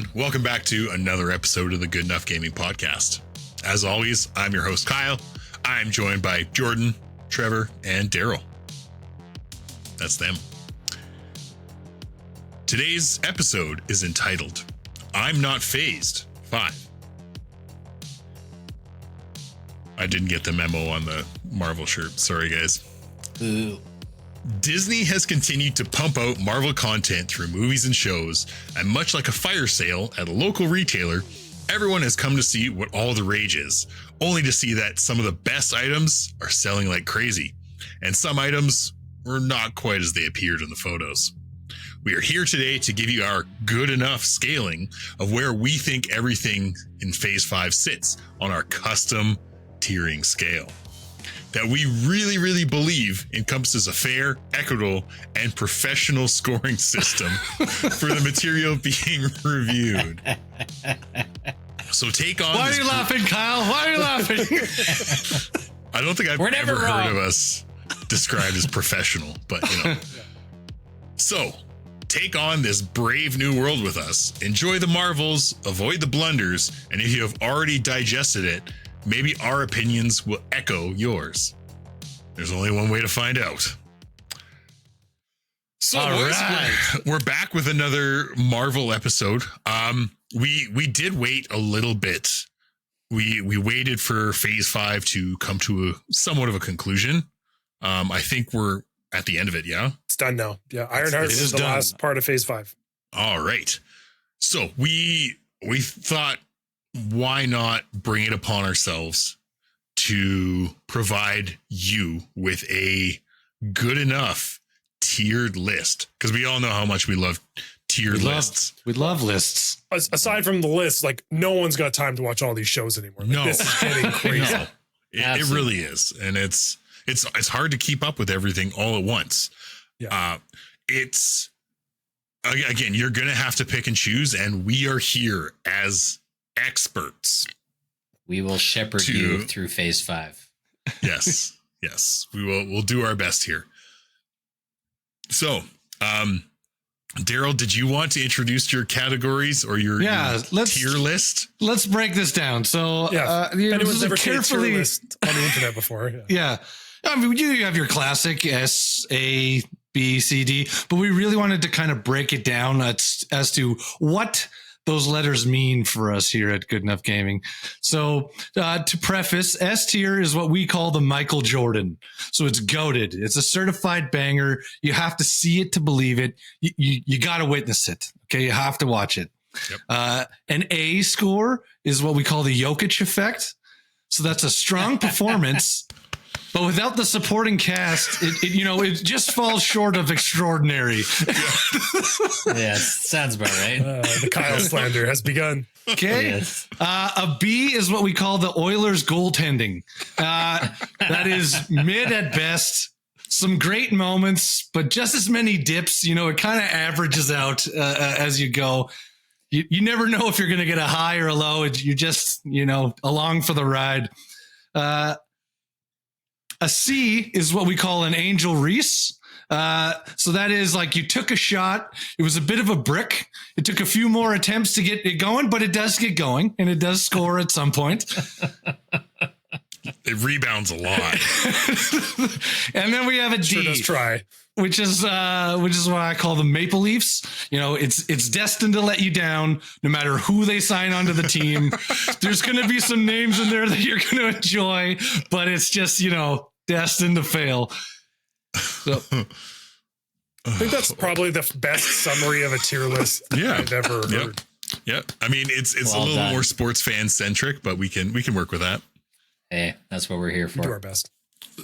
everyone. Welcome back to another episode of the Good Enough Gaming Podcast. As always, I'm your host, Kyle. I'm joined by Jordan, Trevor, and Daryl. That's them. Today's episode is entitled, I'm Not Phased 5. I didn't get the memo on the Marvel shirt. Sorry, guys. Ooh. Disney has continued to pump out Marvel content through movies and shows, and much like a fire sale at a local retailer, everyone has come to see what all the rage is, only to see that some of the best items are selling like crazy, and some items were not quite as they appeared in the photos. We are here today to give you our good enough scaling of where we think everything in Phase 5 sits on our custom tiering scale that we really believe encompasses a fair, equitable, and professional scoring system for the material being reviewed. So take on. Why are you laughing, Kyle? Why are you laughing? I don't think I've ever heard of us described as professional, but you know. So take on this brave new world with us. Enjoy the marvels, avoid the blunders, and if you have already digested it, maybe our opinions will echo yours. There's only one way to find out. So boys, we're back with another Marvel episode. We did wait a little bit. We waited for Phase 5 to come to a somewhat of a conclusion. I think we're at the end of it, yeah? It's done now. Yeah, Ironheart is the last part of Phase 5. All right. So we thought, why not bring it upon ourselves to provide you with a good enough tiered list? Because we all know how much we love tiered lists. We love lists. Aside from the list, like no one's got time to watch all these shows anymore. Like, no, this is getting crazy. No. It really is, and it's hard to keep up with everything all at once. Yeah. It's again, you're gonna have to pick and choose, and we are here as experts. We will shepherd you through Phase 5. Yes. We'll do our best here. So, Daryl, did you want to introduce your categories or your tier list? Let's break this down. So, anyone's never seen a tier list on the internet before. Yeah. I mean, you have your classic S, A, B, C, D, but we really wanted to kind of break it down as to what those letters mean for us here at Good Enough Gaming. So to preface, S tier is what we call the Michael Jordan. So it's goated. It's a certified banger. You have to see it to believe it. You got to witness it. Okay. You have to watch it. Yep. An A score is what we call the Jokic effect. So that's a strong performance, but without the supporting cast, it just falls short of extraordinary. Yeah, sounds about right. The Kyle slander has begun. Okay. Yes. A B is what we call the Oilers goaltending. That is mid at best. Some great moments, but just as many dips. It kind of averages out as you go. You never know if you're going to get a high or a low. You're just, along for the ride. A C is what we call an Angel Reese. So that is like you took a shot. It was a bit of a brick. It took a few more attempts to get it going, but it does get going and it does score at some point. It rebounds a lot. And then we have a D. Sure does try. Which is what I call the Maple Leafs. It's destined to let you down no matter who they sign onto the team. There's going to be some names in there that you're going to enjoy, but it's just, destined to fail. So I think that's probably the best summary of a tier list I've ever heard. Yeah. I mean, it's a little more sports fan centric, but we can work with that. Hey, that's what we're here for. Do our best.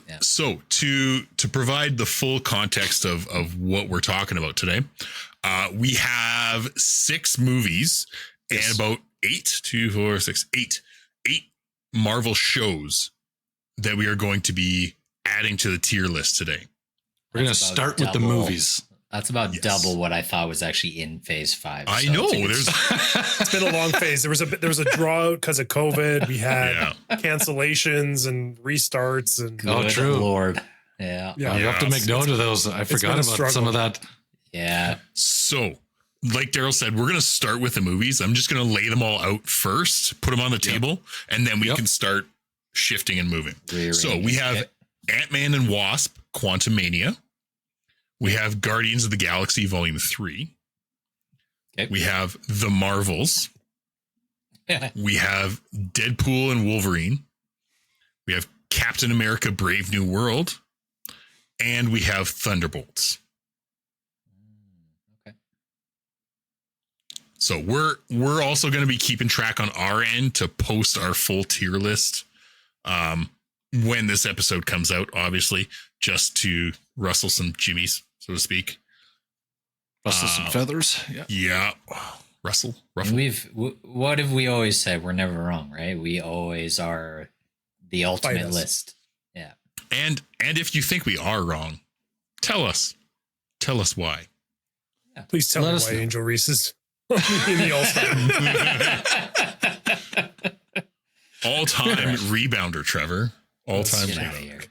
Yeah. So to provide the full context of what we're talking about today, we have 6 movies and about 8 Marvel shows that we are going to be adding to the tier list today. We're going to start with the movies. That's about double what I thought was actually in Phase 5. I know. It's been a long phase. There was a drought because of COVID. We had cancellations and restarts and true, Lord. Yeah. You have to make note of those. I forgot about some of that. Yeah. So like Daryl said, we're going to start with the movies. I'm just going to lay them all out first, put them on the table, and then we can start shifting and moving. So we have Ant-Man and Wasp, Quantumania. We have Guardians of the Galaxy Volume 3. Okay. We have The Marvels. We have Deadpool and Wolverine. We have Captain America Brave New World. And we have Thunderbolts. Okay. So we're also going to be keeping track on our end to post our full tier list when this episode comes out, obviously, just to rustle some jimmies, so to speak. Rustle some feathers. Yeah. Ruffle. What have we always said? We're never wrong, right? We always are the ultimate list. Yeah. And if you think we are wrong, tell us why. Yeah. Please tell me why Angel Reese is in the all-time rebounder, Trevor. All-time rebounder.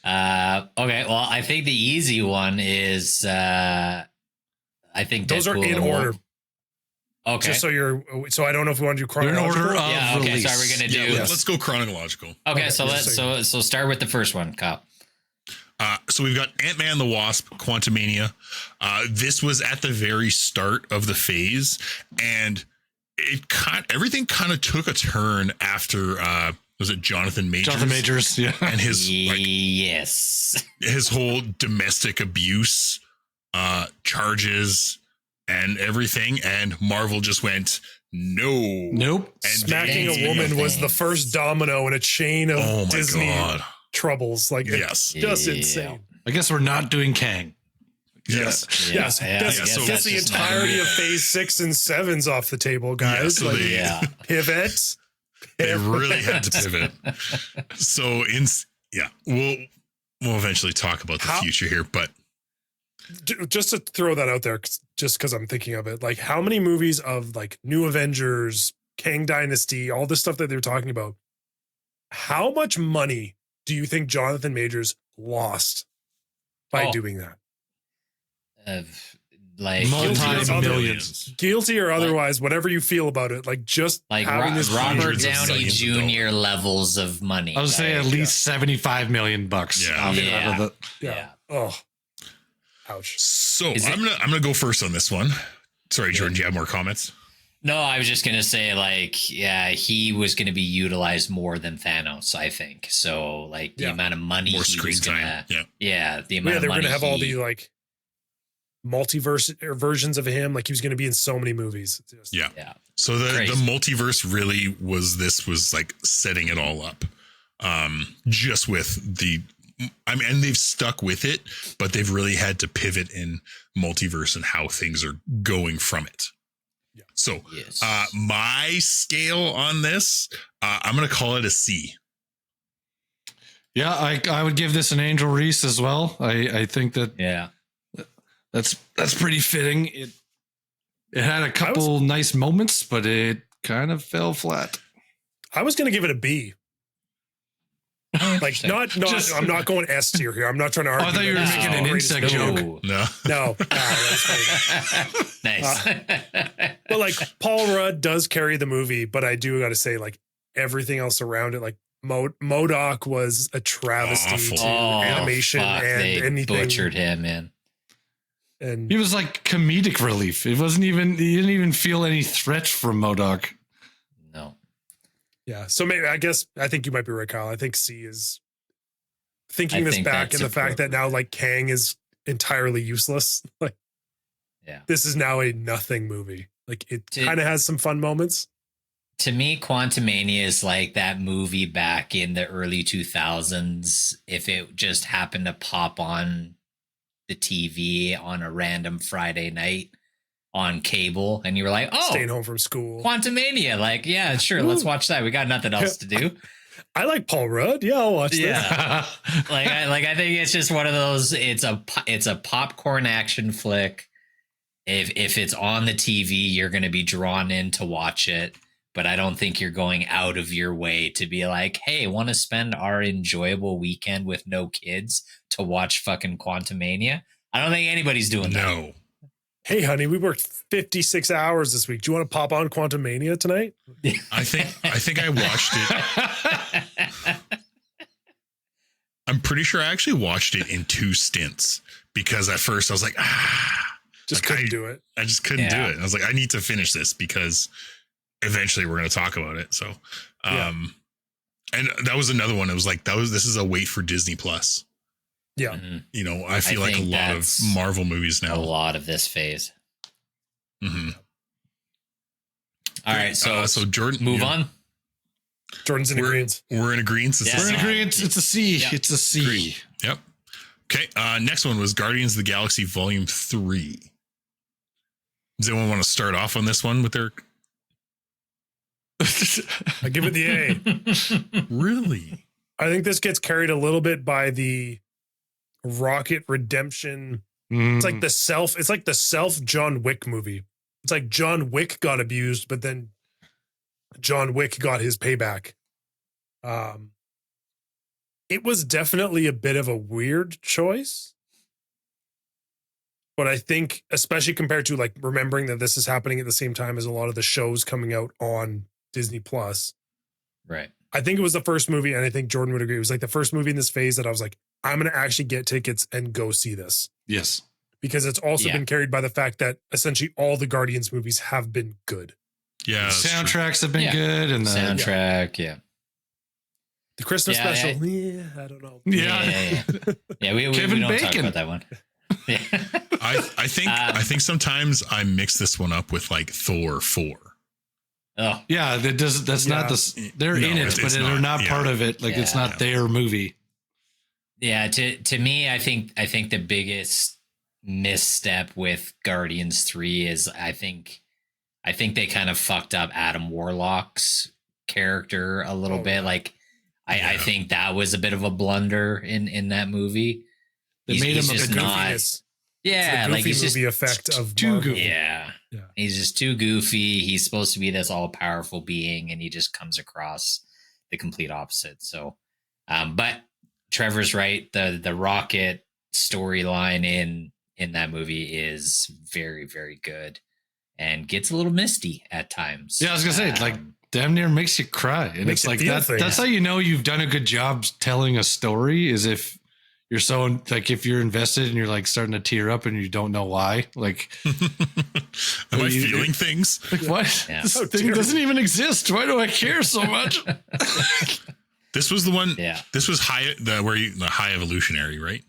Okay, well, I think the easy one is I think those Deadpool are in order. Okay. Just so I don't know if we want to do chronological. In order of okay. release. So we're gonna do. Let's go chronological. Okay, so let's start with the first one, Kyle. So we've got Ant-Man and the Wasp, Quantumania. This was at the very start of the phase, and everything kind of took a turn after was it Jonathan Majors? Jonathan Majors, yeah, and his his whole domestic abuse charges and everything, and Marvel just went nope. And smacking a woman was the first domino in a chain of Disney troubles. Like it's just insane. I guess we're not doing Kang. Yes. Get the entirety of Phase 6 and 7's off the table, guys. Pivot. They really had to pivot. So we'll eventually talk about the future here, but just to throw that out there, just because I'm thinking of it, like how many movies of like New Avengers, Kang Dynasty, all this stuff that they're talking about, how much money do you think Jonathan Majors lost by doing that? Like multi-millions, guilty or otherwise, whatever you feel about it, like just like having this Robert Downey Jr. levels of money. I would say at least $75 million. Yeah. Oh, ouch. So I'm gonna go first on this one. Sorry, Jordan, do you have more comments? No, I was just gonna say, like, he was gonna be utilized more than Thanos, I think. So, like, the amount of money, more screen time. The amount of they're money gonna have all the like multiverse versions of him. Like he was gonna be in so many movies. So the multiverse really was like setting it all up. Just with and they've stuck with it, but they've really had to pivot in multiverse and how things are going from it. Yeah. So my scale on this, I'm going to call it a C. Yeah, I would give this an Angel Reese as well. I think that that's pretty fitting. It had a couple nice moments, but it kind of fell flat. I was going to give it a B. Like I'm not going S tier here. I'm not trying to argue. I thought you were making an insect joke. No, that's funny. Nice. But like Paul Rudd does carry the movie, but I do got to say, like everything else around it, like MODOK was a travesty to animation and anything. Butchered him, man. And he was like comedic relief. It wasn't even. You didn't even feel any threat from MODOK. No. Yeah, so maybe I think you might be right, Kyle. I think C is thinking this back and the fact that now like Kang is entirely useless. Like, this is now a nothing movie. Like it kind of has some fun moments. To me, Quantumania is like that movie back in the early 2000s. If it just happened to pop on the TV on a random Friday night on cable, and you were like, staying home from school, Quantumania, like, yeah, sure, let's watch that. We got nothing else to do. I like Paul Rudd. Yeah, I'll watch that. I think it's just one of those. It's a popcorn action flick. If it's on the TV, you're going to be drawn in to watch it. But I don't think you're going out of your way to be like, hey, want to spend our enjoyable weekend with no kids to watch fucking Quantumania? I don't think anybody's doing that. No. Hey, honey, we worked 56 hours this week. Do you want to pop on Quantum Mania tonight? I think I watched it. I'm pretty sure I actually watched it in 2 stints because at first I was like, Just couldn't do it. I just couldn't do it. I was like, I need to finish this because eventually we're going to talk about it. So, and that was another one. It was like, this is a wait for Disney Plus. Yeah. You know, I feel like a lot of Marvel movies now. A lot of this phase. Mm-hmm. All right. So Jordan, move on. Jordan's in agreement. We're in agreement. We're in agreement. It's a C. Yeah. It's a C. Great. Yep. Okay. Next one was Guardians of the Galaxy Volume 3. Does anyone want to start off on this one with their... I give it the A. Really? I think this gets carried a little bit by the Rocket redemption. It's like the self John Wick movie. It's like John Wick got abused, but then John Wick got his payback. It was definitely a bit of a weird choice. But I think, especially compared to like remembering that this is happening at the same time as a lot of the shows coming out on Disney Plus. Right. I think it was the first movie, and I think Jordan would agree. It was like the first movie in this phase that I was like, I'm going to actually get tickets and go see this. Yes. Because it's also been carried by the fact that essentially all the Guardians movies have been good. Yeah. The soundtracks have been good. And the soundtrack, The Christmas special. I don't know. Yeah. We Kevin don't talk Bacon. about that one. Yeah. I think sometimes I mix this one up with like Thor 4. Oh. Yeah, that's not the they're in it, but they're not part of it. Like it's not their movie. Yeah, to me, I think the biggest misstep with Guardians 3 is I think they kind of fucked up Adam Warlock's character a little bit. Like I think that was a bit of a blunder in that movie. They made him just not. Yeah, like he's movie just effect of too Marvel. goofy. Yeah, he's just too goofy. He's supposed to be this all powerful being, and he just comes across the complete opposite. So, but Trevor's right. The Rocket storyline in that movie is very, very good and gets a little misty at times. Yeah, I was gonna say like damn near makes you cry, and Makes it's like you feel that. things. That's how you know you've done a good job telling a story. Is if you're so like if you're invested and you're like starting to tear up and you don't know why. Like, am I feeling things? Like what? Yeah. This thing doesn't even exist. Why do I care so much? This was the one. Yeah. This was the high evolutionary, right?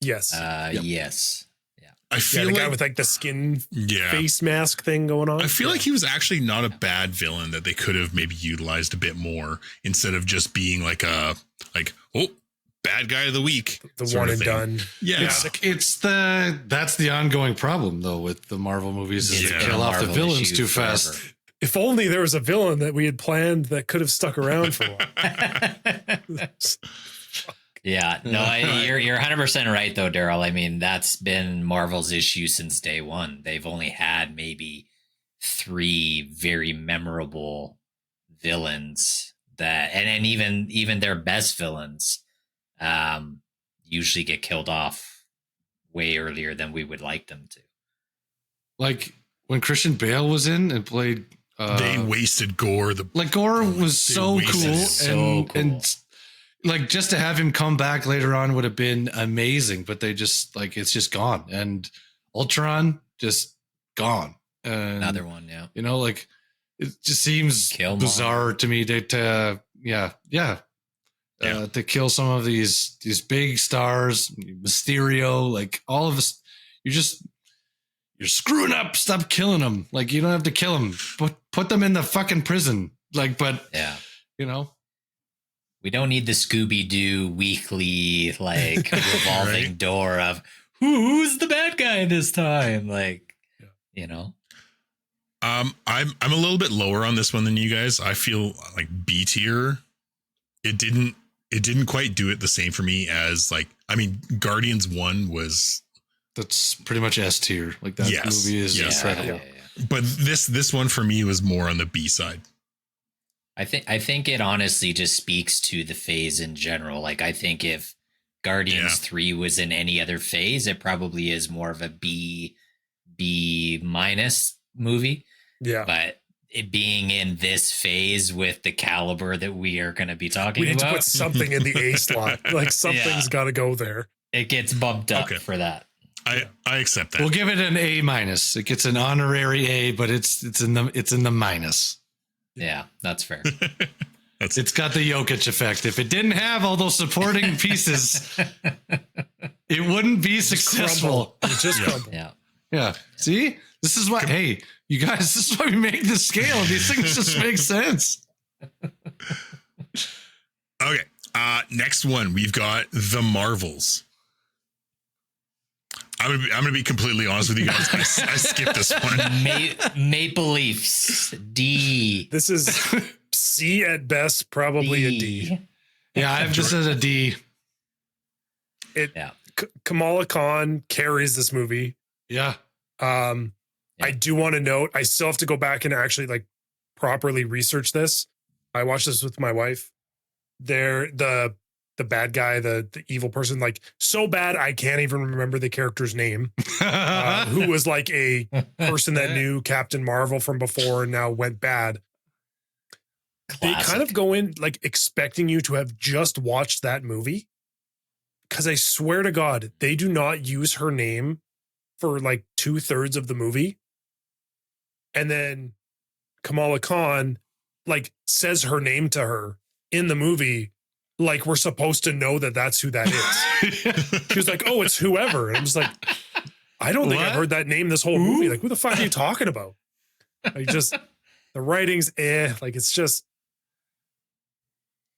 Yes. Yes. Yeah. I feel the like guy with like the skin yeah. face mask thing going on. I feel like he was actually not a bad villain that they could have maybe utilized a bit more instead of just being like bad guy of the week. The one and done. Yeah. That's the ongoing problem though with the Marvel movies is Yeah. to kill off the Marvel villains issue too forever. fast. If only there was a villain that we had planned that could have stuck around for a while. Yeah, no, you're 100% right though, Daryl. I mean, that's been Marvel's issue since day one. They've only had maybe 3 very memorable villains that, and even their best villains, usually get killed off way earlier than we would like them to. Like when Christian Bale was in and played. They wasted Gore. Gore was so cool, and like just to have him come back later on would have been amazing. But they just like it's just gone, and Ultron just gone. And, Another one, yeah. You know, like it just seems Killmonger. bizarre to me to kill some of these big stars, Mysterio, like all of us. You're screwing up. Stop killing them. Like you don't have to kill them. Put them in the fucking prison. Like, but Yeah. you know, We don't need the Scooby-Doo weekly like revolving Right. door of who's the bad guy this time. Like, you know. I'm a little bit lower on this one than you guys. I feel like B tier. It didn't quite do it the same for me as Guardians 1 was. that's pretty much S tier. Like that Yes. movie is Yes. incredible. Yeah. But this one for me was more on the B side. I think it honestly just speaks to the phase in general. Like I think if Guardians 3 was in any other phase, it probably is more of a B B minus movie. Yeah. But it being in this phase with the caliber that we are going to be talking We need about, to put something in the A slot. Like something's got to go there. it gets bumped up Okay. for that. I accept that. We'll give it an A minus. It gets an honorary A, but it's in the minus. Yeah, that's fair. It's got the Jokic effect. If it didn't have all those supporting pieces, it wouldn't be successful. Crumble. It just crumble. Yeah. Yeah. See, this is why. Hey, you guys, this is why we make the scale. These things just make sense. Okay. Next one, we've got The Marvels. I'm gonna be completely honest with you guys. I skipped this one. Maple Leafs, D. This is C at best, probably a D. Yeah, I have this as a D. Yeah. Kamala Khan carries this movie. Yeah. I do want to note, I still have to go back and actually like properly research this. I watched this with my wife. The bad guy, the evil person, like so bad I can't even remember the character's name. Who was like a person that knew Captain Marvel from before and now went bad. They kind of go in like expecting you to have just watched that movie. Because I swear to God, they do not use her name for like 2/3 of the movie. And then Kamala Khan like says her name to her in the movie. Like we're supposed to know that that's who that is. She was like, oh, it's whoever. And I'm just like, I don't think I've heard that name this whole movie. Like, who the fuck are you talking about? Like just the writing's like it's just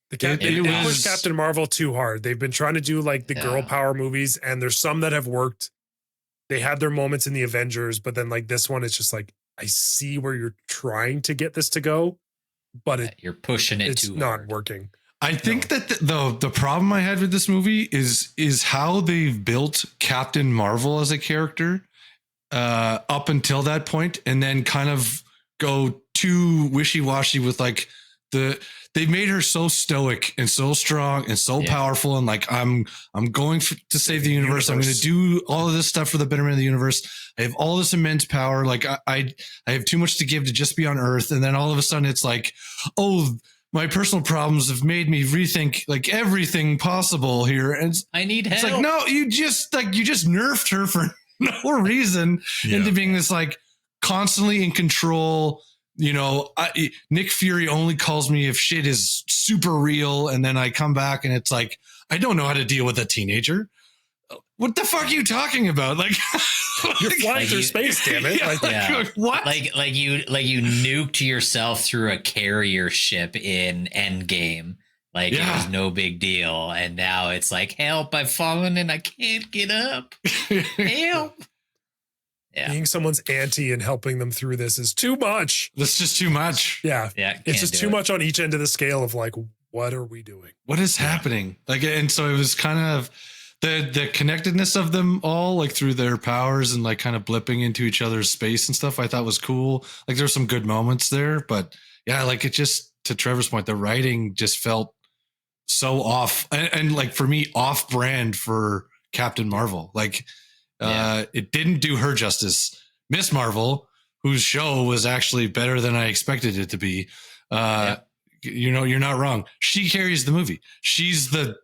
they push Captain Marvel too hard. They've been trying to do like the girl power movies, and there's some that have worked. They had their moments in the Avengers, but then like this one, it's just like, I see where you're trying to get this to go, but you're pushing it it's too not hard. working. I think that the problem I had with this movie is how they've built Captain Marvel as a character up until that point, and then kind of go too wishy-washy with like they've made her so stoic and so strong and so powerful, and like I'm going to save the universe. I'm going to do all of this stuff for the betterment of the universe. I have all this immense power. Like I have too much to give to just be on Earth, and then all of a sudden it's like, oh, my personal problems have made me rethink like everything possible here. And I need help. It's like, no, you just nerfed her for no reason into being this like constantly in control. You know, Nick Fury only calls me if shit is super real. And then I come back and it's like, I don't know how to deal with a teenager. What the fuck are you talking about? Like, you're flying through space, damn it! What? Like you nuked yourself through a carrier ship in Endgame. Like it was no big deal, and now it's like, help! I've fallen and I can't get up. Help! Yeah. Being someone's auntie and helping them through this is too much. That's just too much. Yeah, yeah. It's just too much on each end of the scale of like, what are we doing? What is happening? Like, and so it was kind of the connectedness of them all, like through their powers and like kind of blipping into each other's space and stuff. I thought was cool. Like there's some good moments there, but yeah, like it just, to Trevor's point, the writing just felt so off and like for me, off brand for Captain Marvel. Like it didn't do her justice. Miss Marvel, whose show was actually better than I expected it to be. You know, you're not wrong. She carries the movie. She's the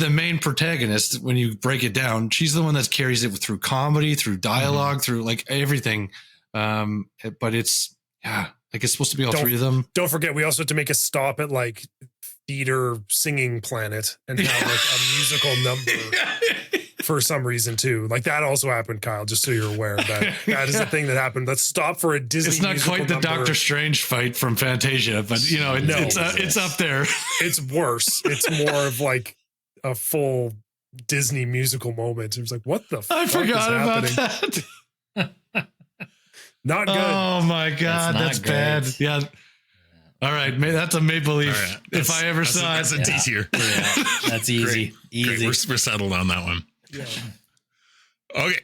main protagonist when you break it down. She's the one that carries it through comedy, through dialogue, through like everything. But it's, like it's supposed to be all three of them. Don't forget, we also have to make a stop at like Theater Singing Planet and have like a musical number for some reason too. Like that also happened, Kyle, just so you're aware that is a thing that happened. Let's stop for a Disney. It's not quite the number. Doctor Strange fight from Fantasia, but you know, it's up there. It's worse. It's more of like a full Disney musical moment. It was like, what the fuck? I forgot about happening? that. Not good. Oh my God, that's bad. Yeah. All right, that's a Maple Leaf. Right. If I ever saw it, that's a D tier. Yeah, that's easy. Easy. Great. We're settled on that one. Yeah. Okay,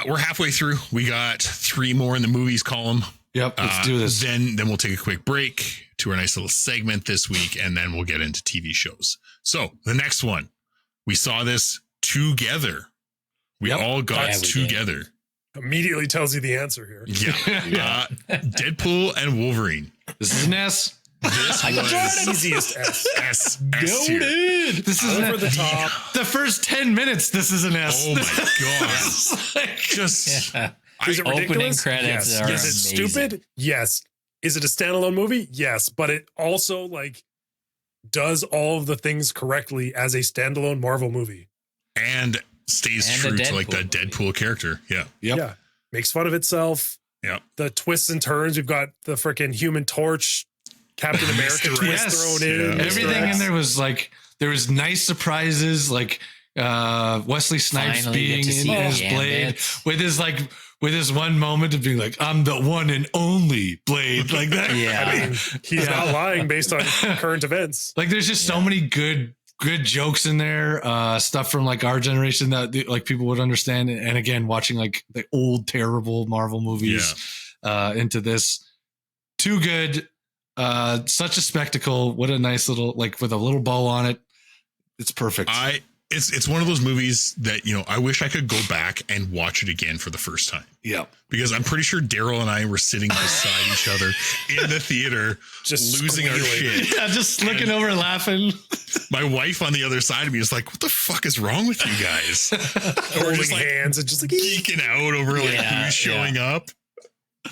we're halfway through. We got 3 more in the movies column. Yep, let's do this. Then we'll take a quick break to our nice little segment this week, and then we'll get into TV shows. So the next one, we saw this together. We all got together. Immediately tells you the answer here. Yeah. Deadpool and Wolverine. This is an S. This was Easiest S. S tier. This is Over the top. the first 10 minutes. This is an S. Oh my god! Just Is it Opening ridiculous? credits Yes. are Is it amazing. stupid? Yes. Is it a standalone movie? Yes. But it also like does all of the things correctly as a standalone Marvel movie. and stays And a true to like that Deadpool Deadpool character. Yeah. Yep. Yeah. Makes fun of itself. Yeah. The twists and turns. We've got the freaking Human Torch, Captain America twist Yes. thrown in. Yeah. Everything in there was like, there was nice surprises, like Wesley Snipes Finally being get to in see his Gambit. blade with his one moment of being like, I'm the one and only Blade, like that. Yeah. I mean, he's Yeah. not lying based on current events. Like there's just so many good jokes in there, stuff from like our generation that like people would understand. And again, watching like the old terrible Marvel movies into this, too good. Such a spectacle. What a nice little, like with a little bow on it. It's perfect. It's one of those movies that, you know, I wish I could go back and watch it again for the first time. Yeah. Because I'm pretty sure Daryl and I were sitting beside each other in the theater, Just losing our squealing. shit. Yeah, just looking over laughing. My wife on the other side of me is like, what the fuck is wrong with you guys? We're Holding just like hands and just like, geeking out over like Yeah, who's showing up.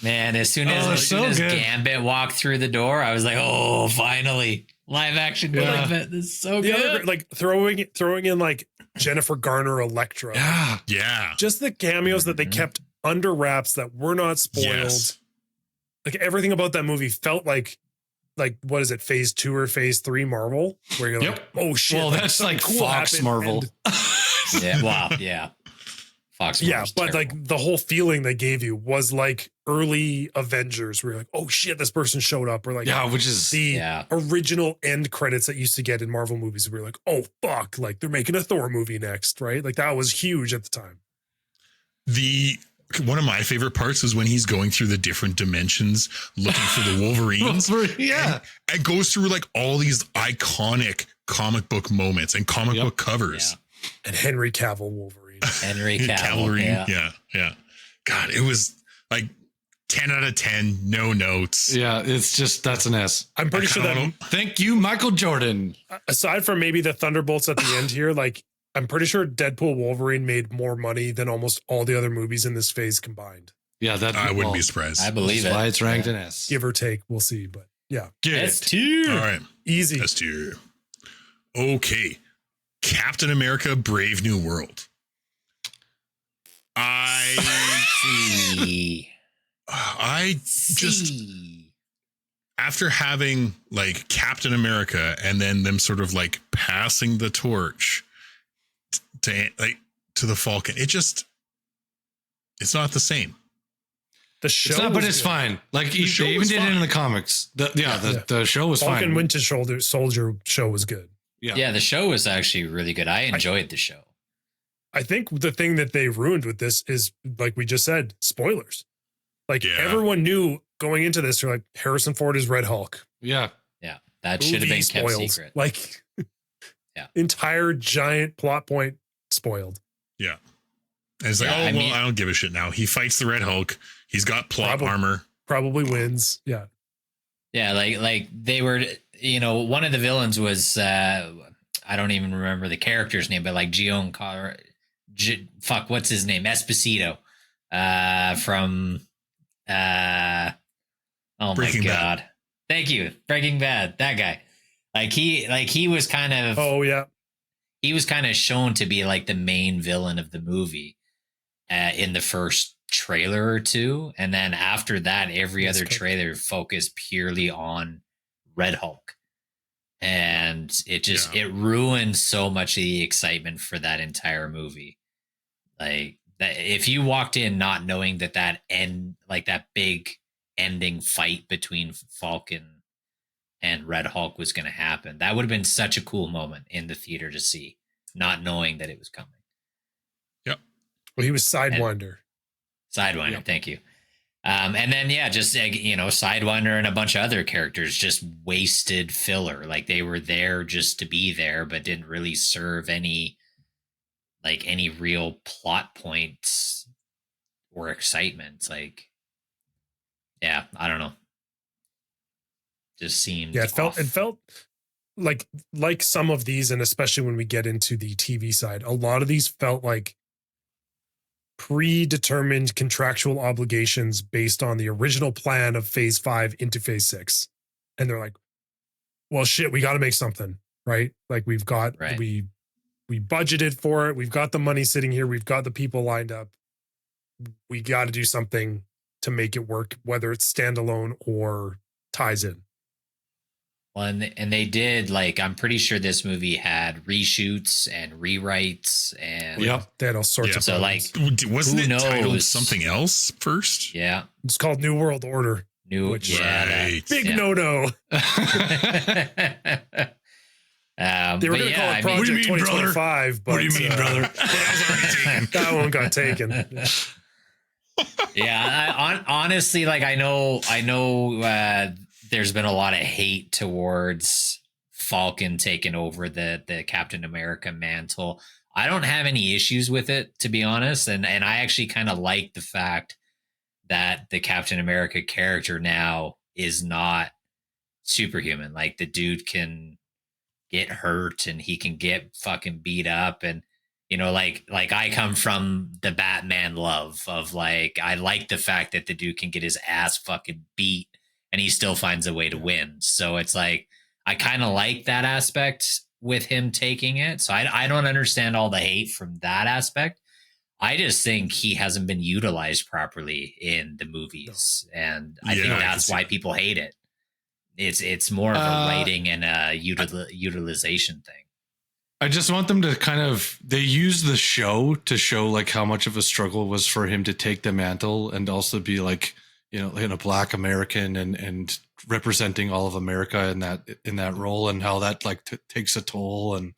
Man, as soon Oh, as, it's so good. Gambit walked through the door, I was like, "Oh, finally, live action Yeah. Gambit! This is so the good." other, like throwing in like Jennifer Garner Electra. Yeah. Yeah. Just the cameos that they kept under wraps that were not spoiled. Yes. Like everything about that movie felt like what is it, phase 2 or phase 3 Marvel? Where you're Yep. like, oh shit. Well, that's something like Fox happened, Marvel. and- Yeah, wow, yeah. Fox. yeah, was but terrible. like the whole feeling they gave you was like early Avengers, where you're like, oh shit, this person showed up, or like Yeah, which is the Yeah. original end credits that used to get in Marvel movies, where you're like, oh fuck, like they're making a Thor movie next, right? Like that was huge at the time. One of my favorite parts is when he's going through the different dimensions looking for the Wolverines. yeah. And goes through like all these iconic comic book moments and comic Yep. book covers. And Henry Cavill Wolverine. Henry Cavill. Cavalry. Yeah. Yeah. God, it was like 10 out of 10, no notes. Yeah, it's just that's an S. I'm pretty sure that Thank you, Michael Jordan. aside from maybe the Thunderbolts at the end here, like I'm pretty sure Deadpool Wolverine made more money than almost all the other movies in this phase combined, Yeah, that I wouldn't be surprised. I believe that's it. why it's ranked Yeah. an S. give or take. We'll see, but yeah, Get S it. tier. All right. easy. S tier. Okay. Captain America Brave New World. C. I just, C. after having like Captain America and then them sort of like passing the torch to the Falcon, it's not the same. The show, It's not, but was it's good. fine. Like The show they even was did it fine. in the comics. The show was Falcon fine. Winter Soldier show was good. Yeah, the show was actually really good. I enjoyed the show. I think the thing that they ruined with this is, like we just said, spoilers. Like Yeah. everyone knew going into this, they're like, Harrison Ford is Red Hulk. Yeah. Yeah, that should have Movie been kept spoiled. secret. Like, Yeah. entire giant plot point spoiled. Yeah. And it's like, Yeah, I I mean- don't give a shit now. He fights the Red Hulk. He's got plot Probably. armor. Probably wins. Yeah. Yeah, like they were, one of the villains was I don't even remember the character's name, but like what's his name? Esposito from oh Breaking my Bad. god. Thank you. Breaking Bad. That guy. He was kind of Oh, yeah. he was kind of shown to be like the main villain of the movie in the first trailer or two, and then after that every Yes, other correct. trailer focused purely on Red Hulk, and it just it ruined so much of the excitement for that entire movie. Like that, if you walked in not knowing that big ending fight between Falcon and Red Hulk was going to happen, that would have been such a cool moment in the theater to see, not knowing that it was coming. Well, he was Sidewinder. Sidewinder, Yeah. thank you. And then just Sidewinder and a bunch of other characters just wasted filler. Like they were there just to be there, but didn't really serve any real plot points or excitement. Like, yeah, I don't know. Just seemed Yeah, it off. felt like some of these, and especially when we get into the TV side, a lot of these felt like predetermined contractual obligations based on the original plan of phase 5 into phase 6. And they're like, well, shit, we got to make something, right? Like we budgeted for it. We've got the money sitting here. We've got the people lined up. We got to do something to make it work, whether it's standalone or ties in. Well, and they did, like, I'm pretty sure this movie had reshoots and rewrites and they had all sorts of so problems. like, wasn't who it knows? titled something else first? Yeah, It's called New World Order. Right. Big no-no. They They were going to call it Project 2025, but what do you mean, brother? That one got taken. Yeah, honestly, like I know there's been a lot of hate towards Falcon taking over the Captain America mantle. I don't have any issues with it, to be honest, and I actually kind of like the fact that the Captain America character now is not superhuman. Like the dude can get hurt and he can get fucking beat up, and you know, like I come from the Batman love of like, I like the fact that the dude can get his ass fucking beat and he still finds a way to win. So it's like, I kind of like that aspect with him taking it. So I don't understand all the hate from that aspect. I just think he hasn't been utilized properly in the movies. And I think that's why people hate it. It's more of a writing and a utilization thing. I just want them to they use the show to show like how much of a struggle was for him to take the mantle and also be like, you know, in a Black American and representing all of America in that role, and how that like takes a toll, and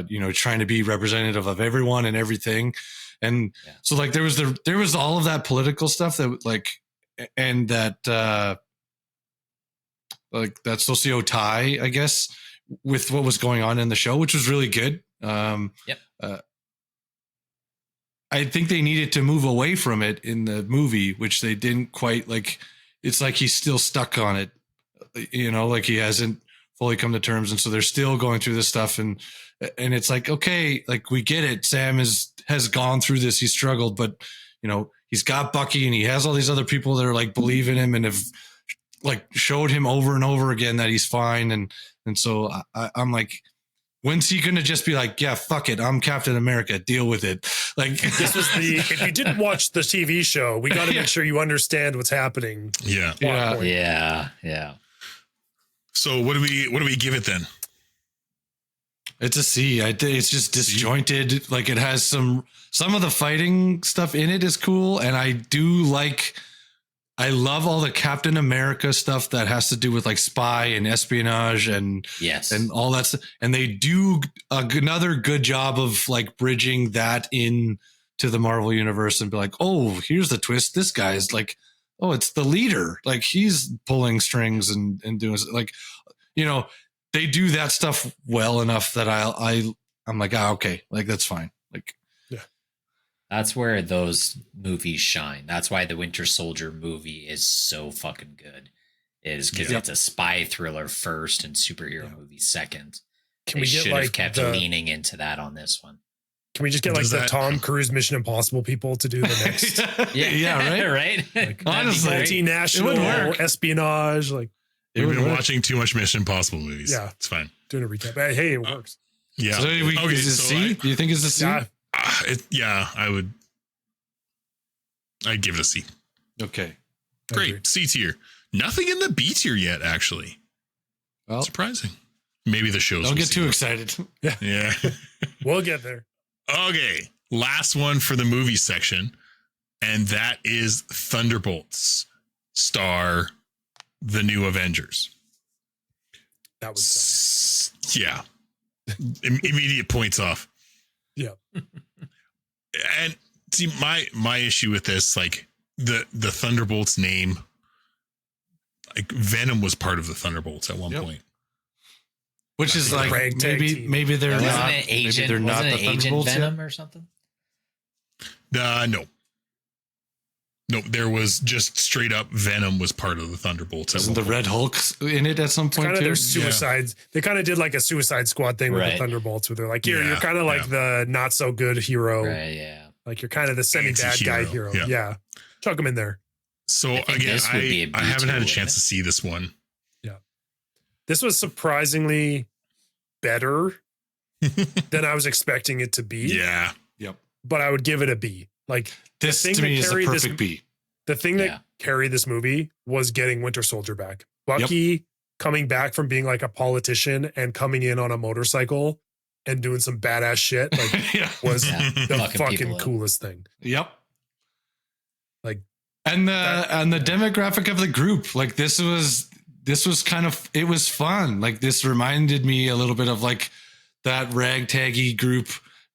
you know, trying to be representative of everyone and everything. And so like there was all of that political stuff that like, and that like that socio tie, I guess, with what was going on in the show, which was really good. I think they needed to move away from it in the movie, which they didn't quite like. It's like he's still stuck on it, you know, like he hasn't fully come to terms. And so they're still going through this stuff. And it's like, okay, like we get it. Sam has gone through this. He's struggled, but you know, he's got Bucky and he has all these other people that are like, believe in him and have like showed him over and over again that he's fine. And so I'm like, when's he going to just be like, yeah, fuck it, I'm Captain America, deal with it? Like this was if you didn't watch the TV show, we got to make sure you understand what's happening. Yeah. So what do we give it then? It's a C. It's just disjointed. Like it has some of the fighting stuff in it is cool. And I love all the Captain America stuff that has to do with like spy and espionage and all that stuff. And they do another good job of like bridging that in to the Marvel universe and be like, oh, here's the twist. This guy's like, oh, it's the leader. Like he's pulling strings and doing like, you know, they do that stuff well enough that I'm like, okay, like that's fine. Like, that's where those movies shine. That's why the Winter Soldier movie is so fucking good. Is because it's a spy thriller first and superhero movie second. They should have kept leaning into that on this one. Can we just get like the Tom Cruise Mission Impossible people to do the next? Right. Like, honestly, multinational espionage. Like we've been watching too much Mission Impossible movies. Yeah, it's fine. Doing a recap. Hey, it works. Yeah. So is it C? Do you think it's a C? I'd give it a C. Okay. Great. C tier. Nothing in the B tier yet, actually. Well, surprising. Maybe the show's. Don't get too excited. Yeah. We'll get there. Okay. Last one for the movie section. And that is Thunderbolts star the new Avengers. That was dumb. Yeah. Immediate points off. Yeah. And see, my issue with this, like the Thunderbolts name, like Venom was part of the Thunderbolts at one point, which is like maybe they're not. Maybe they're not the Thunderbolts Venom or something. No. No, there was just straight up Venom was part of the Thunderbolts. Isn't the Red Hulk in it at some point Kind of too? their suicides. They kind of did like a Suicide Squad thing with the Right. Thunderbolts, where they're like, you're Yeah, kind of like the not so good hero. Right, yeah. Like you're kind of the semi bad guy hero. Yeah. Yeah. Chuck him in there. So I think again, this would be a I haven't had a B2, chance to see this one. This was surprisingly better than I was expecting it to be. Yeah. But I would give it a B. Like This thing to that me is a carried this- perfect B. the thing that Yeah. carried this movie was getting Winter Soldier back. Bucky coming back from being like a politician and coming in on a motorcycle and doing some badass shit like Yeah. was Yeah. the Fucking fucking people up. coolest thing. Yep. Like and the demographic of the group, like this was kind of, it was fun. Like this reminded me a little bit of like that ragtaggy group,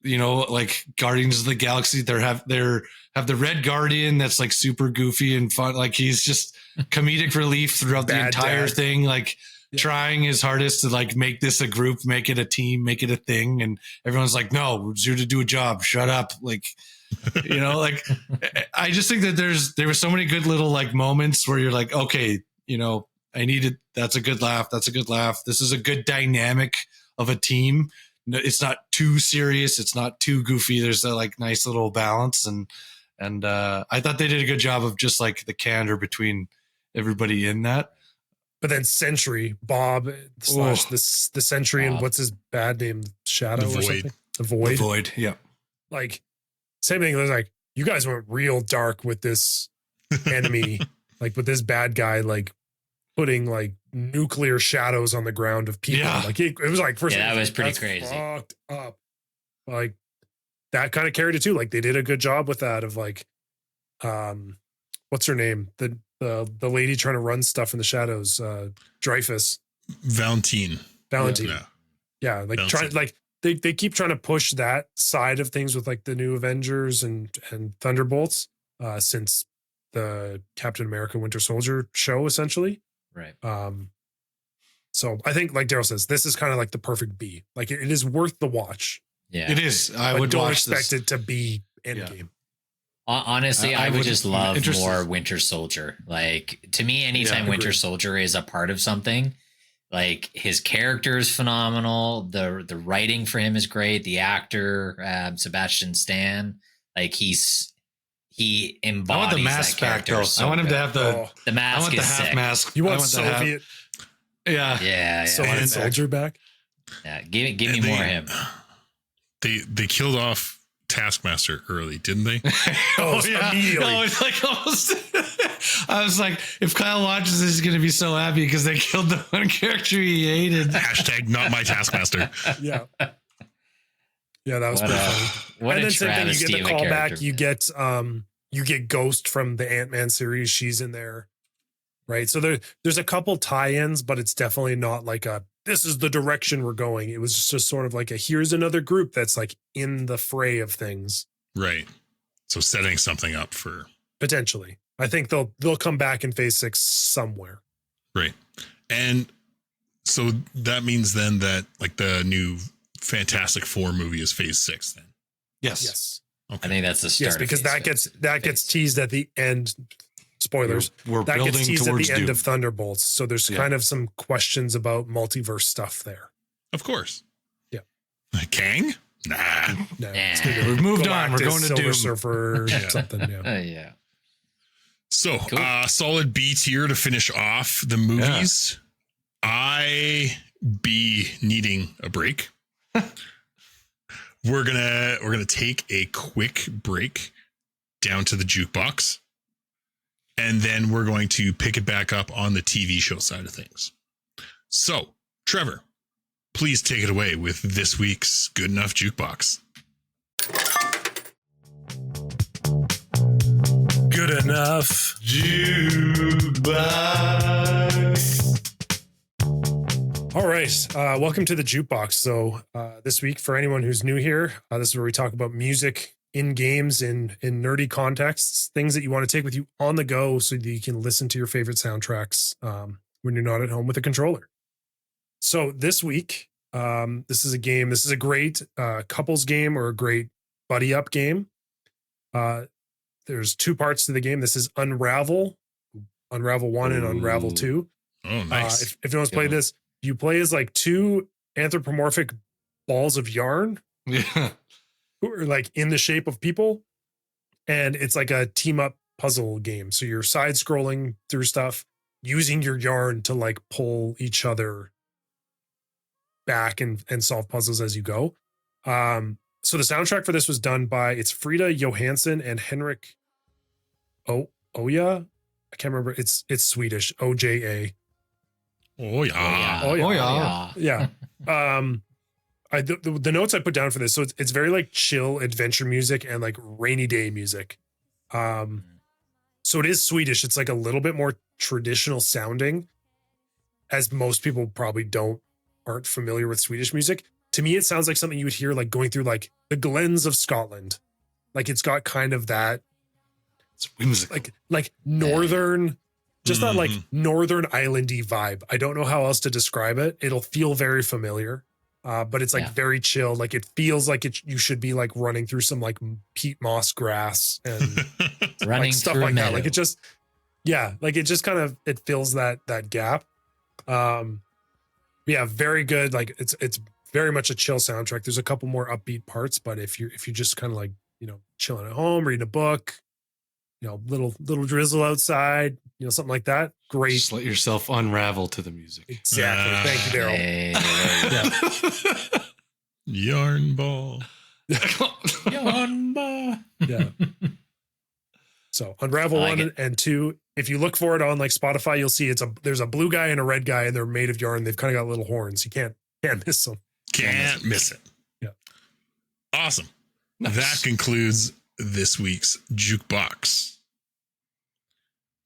you know, like Guardians of the Galaxy. They have the Red Guardian that's like super goofy and fun. Like he's just comedic relief throughout the Bad entire dad. thing. Like Yeah. trying his hardest to like make this a group, make it a team, make it a thing. And everyone's like, no, we're here to do a job. Shut up. Like, you know, like I just think that there were so many good little like moments where you're like, okay, you know, that's a good laugh. That's a good laugh. This is a good dynamic of a team. No, it's not too serious. It's not too goofy. There's a like nice little balance. And I thought they did a good job of just like the candor between everybody in that. but then Sentry, Bob slash the Sentry and Bob. what's his bad name? Shadow The or Void. something? The Void. The Void. Yeah. Like same thing. It was like, you guys went real dark with this enemy, like with this bad guy, like putting like nuclear shadows on the ground of people. Yeah. Like it was like, first Yeah, of all, that was pretty that's crazy. Fucked up. Like that kind of carried it too. Like they did a good job with that of like, what's her name? The lady trying to run stuff in the shadows, Dreyfus, Valentine. Valentine. Yeah. Like Valentine. trying, like they keep trying to push that side of things with like the new Avengers and Thunderbolts, since the Captain America Winter Soldier show, essentially. Right. So I think, like Daryl says, this is kind of like the perfect B. Like it is worth the watch. Yeah. It is. I But would don't watch expect this. it to be Endgame. Honestly, I I would would- just love interested. more Winter Soldier. Like to me, anytime Yeah, Winter agreed. Soldier is a part of something, like his character is phenomenal. The writing for him is great. The actor, Sebastian Stan, like he embodies I want the mask that back character though. so I want him good. to have the. Oh, The I mask want the is half sick. mask. you I want the half- Soviet Yeah. Yeah, Soviet And- soldier back? yeah. Give me And more of him. They killed off Taskmaster early, didn't they? Oh, immediately. No, it's like almost. I was like, if Kyle watches this, he's going to be so happy because they killed the one character he hated. Hashtag not my Taskmaster. Yeah. Yeah, that was What pretty a- funny. What And a then same thing, you travesty get of the a callback, character. you get Ghost from the Ant-Man series. She's in there. Right. So there's a couple tie-ins, but it's definitely not like this is the direction we're going. It was just sort of like here's another group that's like in the fray of things, Right. So setting something up for potentially. I think they'll come back in phase 6 somewhere. right. And so that means then that like the new Fantastic Four movie is phase 6 then. Yes. Yes. I think that's the start. Yes, because of phase that gets teased at the end. Spoilers. We're That building gets teased at towards the end Doom. of Thunderbolts. So there's Yeah. kind of some questions about multiverse stuff there. Of course. Yeah. Kang? Nah. No, Yeah. it's gonna be We've moved on. We're Galactus, going to Silver Doom. Surfer, or Yeah. something. Yeah. yeah. So Cool. solid B tier to finish off the movies. I be needing a break. We're gonna take a quick break down to the jukebox, and then we're going to pick it back up on the TV show side of things. So, Trevor, please take it away with this week's Good Enough Jukebox. Good enough. Jukebox. All right. Welcome to the Jukebox. So this week, for anyone who's new here, this is where we talk about music in games, in nerdy contexts, things that you want to take with you on the go so that you can listen to your favorite soundtracks when you're not at home with a controller. So this week, this is a game. This is a great couples game or a great buddy up game. there's 2 parts to the game. This is Unravel 1 and Unravel 2. Oh, nice. If no one's played this, you play as like 2 anthropomorphic balls of yarn Yeah. who are like in the shape of people. And it's like a team up puzzle game. So you're side scrolling through stuff, using your yarn to like pull each other back and solve puzzles as you go. So the soundtrack for this was done by, it's Frida Johansson and Henrik Oja. I can't remember. It's Swedish. OJA. Oh yeah. Oh, yeah. Yeah. The notes I put down for this, so it's very like chill adventure music and like rainy day music. So it is Swedish. It's like a little bit more traditional sounding, as most people probably aren't familiar with Swedish music. To me, it sounds like something you would hear like going through like the glens of Scotland. Like it's got kind of that, It's whimsical. like northern, just that like northern islandy vibe. I don't know how else to describe it. It'll feel very familiar, but it's like very chill. Like it feels like you should be like running through some like peat moss grass and Running like stuff through a like that. meadow. Like it just, like it just kind of, it fills that gap. Very good. Like it's very much a chill soundtrack. There's a couple more upbeat parts, but if you're just kind of like, chilling at home, reading a book, little drizzle outside, something like that. Great. Just let yourself unravel to the music. Exactly. Thank you, Daryl. Hey, Yarn ball. Yarn ball. Yeah. So Unravel I like 1 it. and 2. If you look for it on like Spotify, you'll see there's a blue guy and a red guy, and they're made of yarn. They've kind of got little horns. You can't miss them. Can't miss it. Yeah. Awesome. Nice. That concludes this week's Jukebox.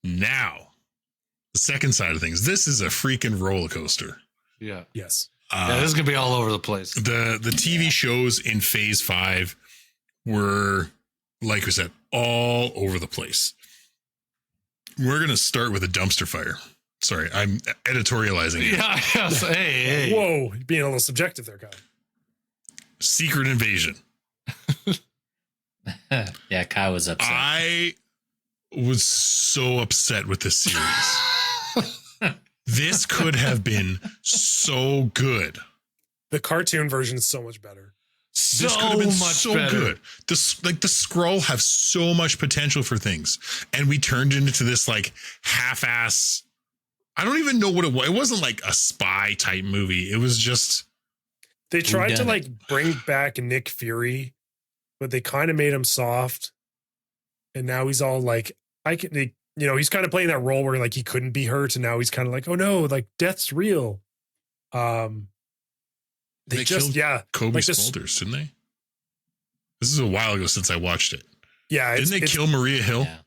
Now, the second side of things. This is a freaking roller coaster. Yeah. Yes. This is gonna be all over the place. The TV shows in Phase 5 were, like we said, all over the place. We're going to start with a dumpster fire. Sorry, I'm editorializing it. Yeah. Yes. Hey. Whoa, you're being a little subjective there, guy. Secret Invasion. Yeah, Kai was upset. I was so upset with this series. This could have been so good. The cartoon version is so much better. So This could have been much so better. good. The Skrull have so much potential for things, and we turned it into this like half-ass. I don't even know what it was. It wasn't like a spy type movie. It was just They tried to done like bring back Nick Fury, but they kind of made him soft. And now he's all like, he's kind of playing that role where like he couldn't be hurt, and now he's kind of like, oh no, like death's real. They just killed Kobe like this- Smulders, didn't they? This is a while ago since I watched it. yeah. Didn't they kill Maria Hill? Yeah.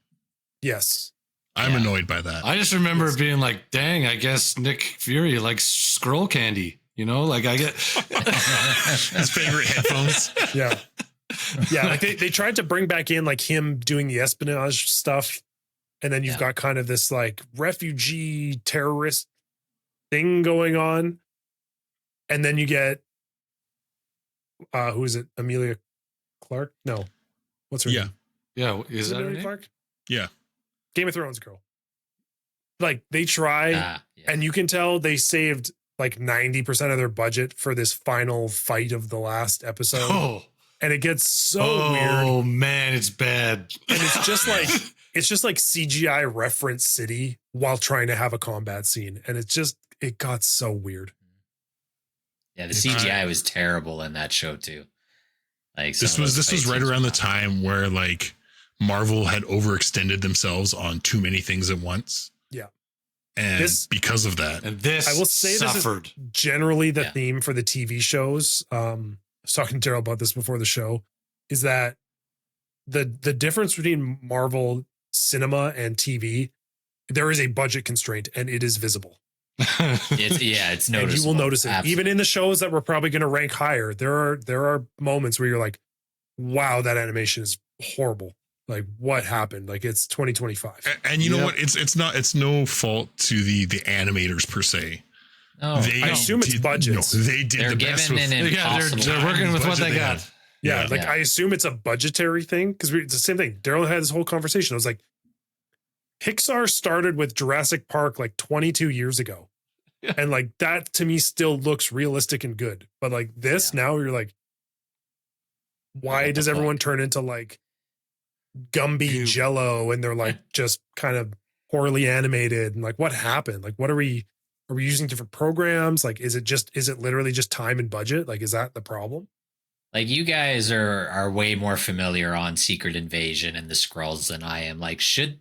Yes. I'm Yeah. annoyed by that. I just remember it being like, dang, I guess Nick Fury likes scroll candy. Like I get His favorite headphones. Yeah. Yeah. Like they tried to bring back in like him doing the espionage stuff. And then you've got kind of this like refugee terrorist thing going on. And then you get, who is it? Amelia Clark? No. What's her Yeah. name? Yeah, is that her Amelia name? Clark? Yeah. Game of Thrones girl. Like they try, Yeah. and you can tell they saved like 90% of their budget for this final fight of the last episode. Oh, And it gets so weird. oh man, it's bad. And it's just like CGI reference city while trying to have a combat scene. And it got so weird. Yeah, the CGI was terrible in that show too. Like This was right around the time where like Marvel had overextended themselves on too many things at once. Yeah. And because of that, And this I will say suffered. this is generally the Yeah. theme for the TV shows. I was talking to Daryl about this before the show, is that the difference between Marvel cinema and TV, there is a budget constraint and it is visible. It's noticeable. And you will notice it. Absolutely. Even in the shows that we're probably going to rank higher, there are moments where you're like, wow, that animation is horrible. Like what happened? Like it's 2025. and you know Yep. what? It's no fault to the animators per se. No, I assume it's budgets. No, they did they're the best given with an Yeah, impossible. they're working with what they budget they got. had. Yeah, Yeah. like I assume it's a budgetary thing because it's the same thing. Daryl had this whole conversation. I was like, Pixar started with Jurassic Park like 22 years ago. Yeah. And like that to me still looks realistic and good. But like this now you're like, why What the does everyone fuck? turn into like Gumby Goop. Jello and they're like just kind of poorly animated and like what happened? Like what are we using different programs? Like is it literally just time and budget? Like is that the problem? Like you guys are way more familiar on Secret Invasion and the Skrulls than I am. Like should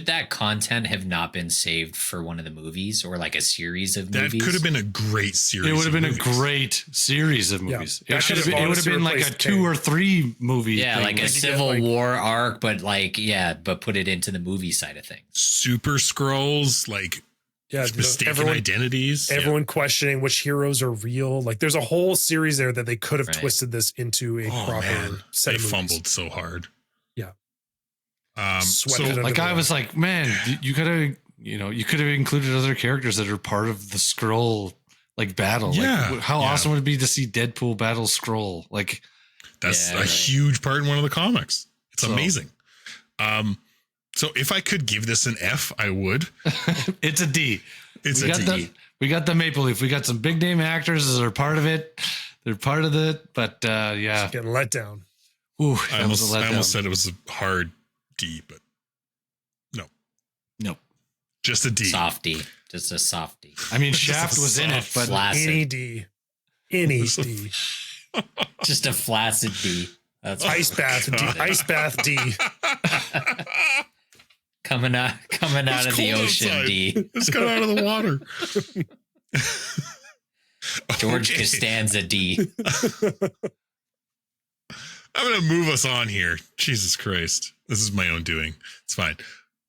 that content have not been saved for one of the movies or like a series of That movies? could have been a great series. It would have of been movies. a great series of movies. that It should have could been, have it would have honestly been like a replaced 2 Kang. or 3 movie. Yeah, thing. like a Like you get, Civil like- War arc, but like but put it into the movie side of things. Super Scrolls, like Yeah, mistaken identities. everyone questioning which heroes are real. Like there's a whole series there that they could have Right. twisted this into a Yeah. Oh proper man, set they of movies. fumbled so hard. Yeah. So Swept it under Like the I rug. was like, man, you could have, you could have included other characters that are part of the Skrull like battle. Yeah, Like, how yeah. awesome would it be to see Deadpool battle Skrull? Like, that's Yeah, a right. huge part in one of the comics. It's So- amazing. So if I could give this an F, I would. it's a D. It's we a got D. we got the Maple Leaf. We got some big name actors that are part of it. They're part of it, but yeah. Just getting let down. Ooh, I that was a almost letdown. said it was a hard D, but No. just a D. Softy. Just a softy. I mean, Just a Shaft was in it, soft but flaccid. Any D. Any D. Just a flaccid D. That's Ice bath D. Ice bath D. coming out It's of the cold ocean, outside. D. Just got out of the water. George Okay. Costanza, D. I'm going to move us on here. Jesus Christ. This is my own doing. It's fine.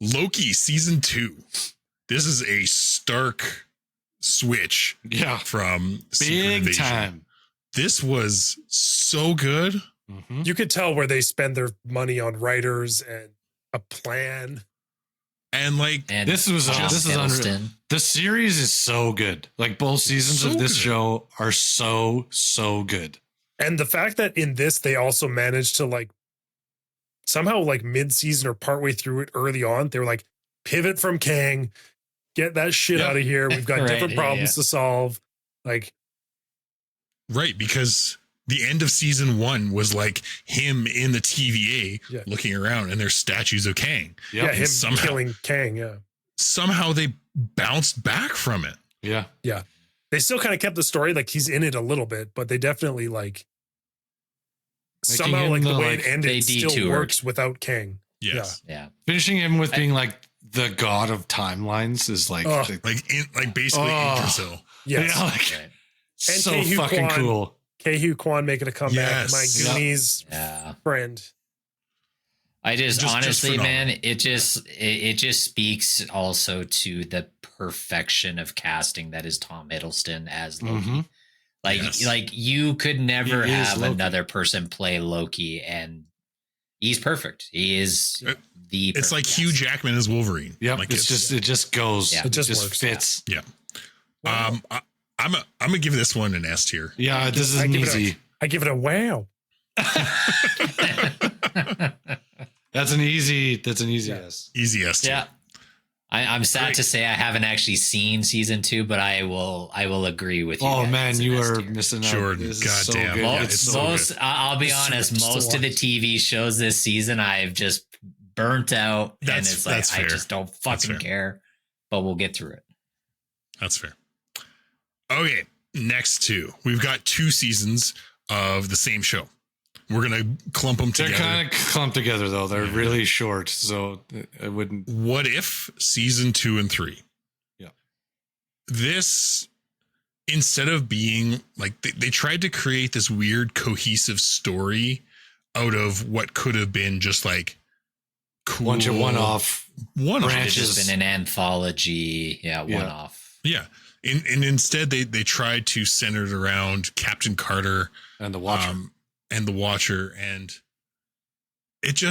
Loki season 2. This is a stark switch yeah, from Secret big Invasion. time. This was so good. Mhm. You could tell where they spend their money on writers and a plan. And like, And This was Tom this is unreal. Hiddleston. The series is so good. Like both seasons So of this good. show are so good. And the fact that in this they also managed to like somehow like mid-season or partway through it early on, they were like, pivot from Kang, get that shit Yeah. out of here. We've got Right, different yeah, problems to solve. Like, right, because the end of season 1 was like him in the TVA Yeah. looking around and there's statues of Kang. Yep. yeah, him somehow- killing Kang. Yeah. Somehow they bounced back from it. Yeah. They still kind of kept the story like he's in it a little bit, but they definitely like Making somehow him like the the, way like, it ended they still detoured. works without Kang. Yes. Yeah. Finishing him with being like the god of timelines is like, Ugh. Like basically Oh. Idrisil. Yes. yeah, like Right. so Ke-Huy fucking Quan. cool. Ke-Huy Quan making a comeback. Yes. My Yeah. Goonies Yeah. friend. I just honestly, man, phenomenal. it just speaks also to the perfection of casting that is Tom Hiddleston as Loki. Mhm. Yes. Like you could never He is have Loki. another person play Loki, and he's perfect. He is It- the. It's like perfect Hugh cast. Jackman as Wolverine. Yep. Like it just goes. Yeah. It just works. fits. I'm gonna give this one an S tier. Yeah, this is I an give it a- easy. I give it a wow. That's an easy Yeah. yes. Easy S tier. Yeah. I'm sad Great. to say I haven't actually seen season 2, but I will agree with you. Oh guys. man, It's an you S are tier. missing out. Jordan, This is so goddamn. good. Yeah, It's it's so so Most, I'll be It's honest, just most of the watch. TV shows this season I've just burnt out, and That's- it's like that's I fair. just don't That's fucking fair. care. But we'll get through it. That's fair. Okay, next 2. We've got 2 seasons of the same show. We're gonna clump them They're together. kind of clumped together though. They're really short, so I wouldn't. What if season 2 and 3? Yeah. This, instead of being like, they tried to create this weird cohesive story out of what could have been just like cool Bunch of one-off. one It's Branches. just been an anthology, Yeah. one off. Yeah. And instead they tried to center it around Captain Carter And the Watcher. and the Watcher, and it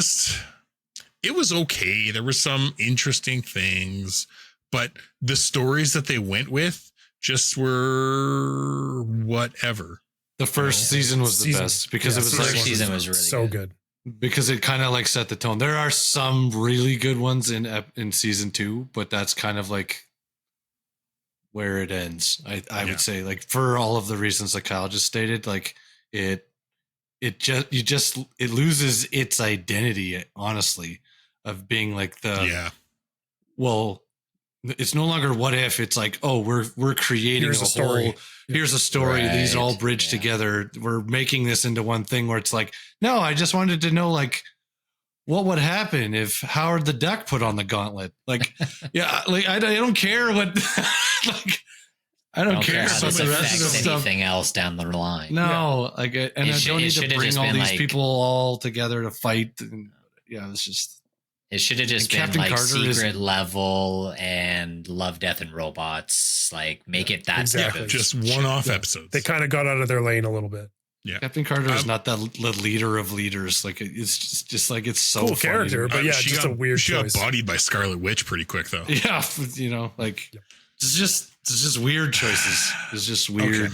was okay. There were some interesting things, but the stories that they went with just were whatever. The first season was the best because it was first like season was really so good. because it kind of like set the tone. There are some really good ones in season 2, but that's kind of like where it ends. I would say, like, for all of the reasons that Kyle just stated, like it loses its identity, honestly, of being like well, it's no longer what if, it's like, oh, we're creating Here's a story. Here's a story. Right. These all bridge together. We're making this into one thing where it's like, no, I just wanted to know, like, what would happen if Howard the Duck put on the gauntlet? Like, like I don't care what, like, I don't care how about this the rest of the affects stuff. anything else down the line. No, like, and I don't need to bring all these people all together to fight. And, it's just. It should have just been Captain like Carter Secret Level and Love, Death, and Robots. Like, make it that Exactly. Just one-off episodes. They kind of got out of their lane a little bit. Yeah, Captain Carter is not the leader of leaders. Like, it's just like, it's so Cool funny. character, but just a weird She choice. got bodied by Scarlet Witch pretty quick, though. Yeah, like it's just weird choices. It's just weird. Okay.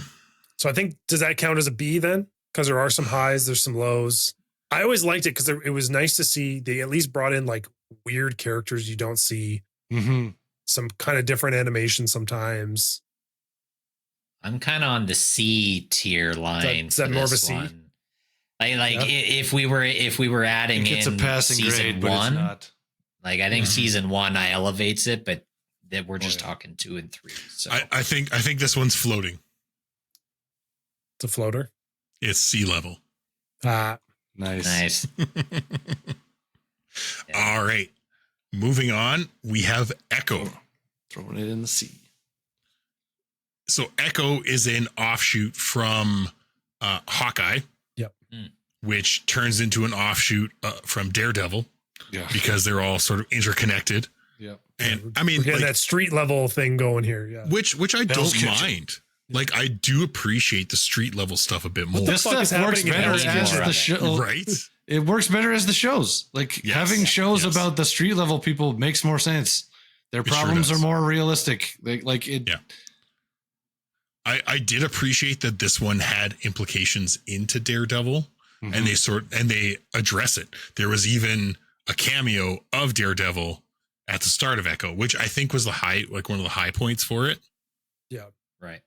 So I think, does that count as a B then? Because there are some highs, there's some lows. I always liked it because it was nice to see they at least brought in like weird characters you don't see. Mm-hmm. Some kind of different animation sometimes. I'm kind of on the C tier line. Is that for more of a this C? one. If we were adding It's in a passing season grade, but one, it's not. like I think Mhm. season 1 I elevates it, but that we're just yeah. talking 2 and 3. So I think this one's floating. It's a floater. It's sea level. Nice. All right. Moving on, we have Echo. Throwing it in the sea. So Echo is an offshoot from Hawkeye. Yep. Which turns into an offshoot from Daredevil Yeah. because they're all sort of interconnected. Yep. And I mean, We're getting like, that street level thing going here. Yeah. which I Hell's don't Kitchen. mind. Like, I do appreciate the street level stuff a bit more. the This fuck is stuff works happening in better Hell's as Kitchen? the show. Right? It works better as the shows. Like, Yes. having shows Yes. about the street level people makes more sense. Their It sure problems does. are more realistic. Like it. Yeah. I did appreciate that this one had implications into Daredevil, Mhm. and they address it. There was even a cameo of Daredevil at the start of Echo, which I think was one of the high points for it. Yeah. right.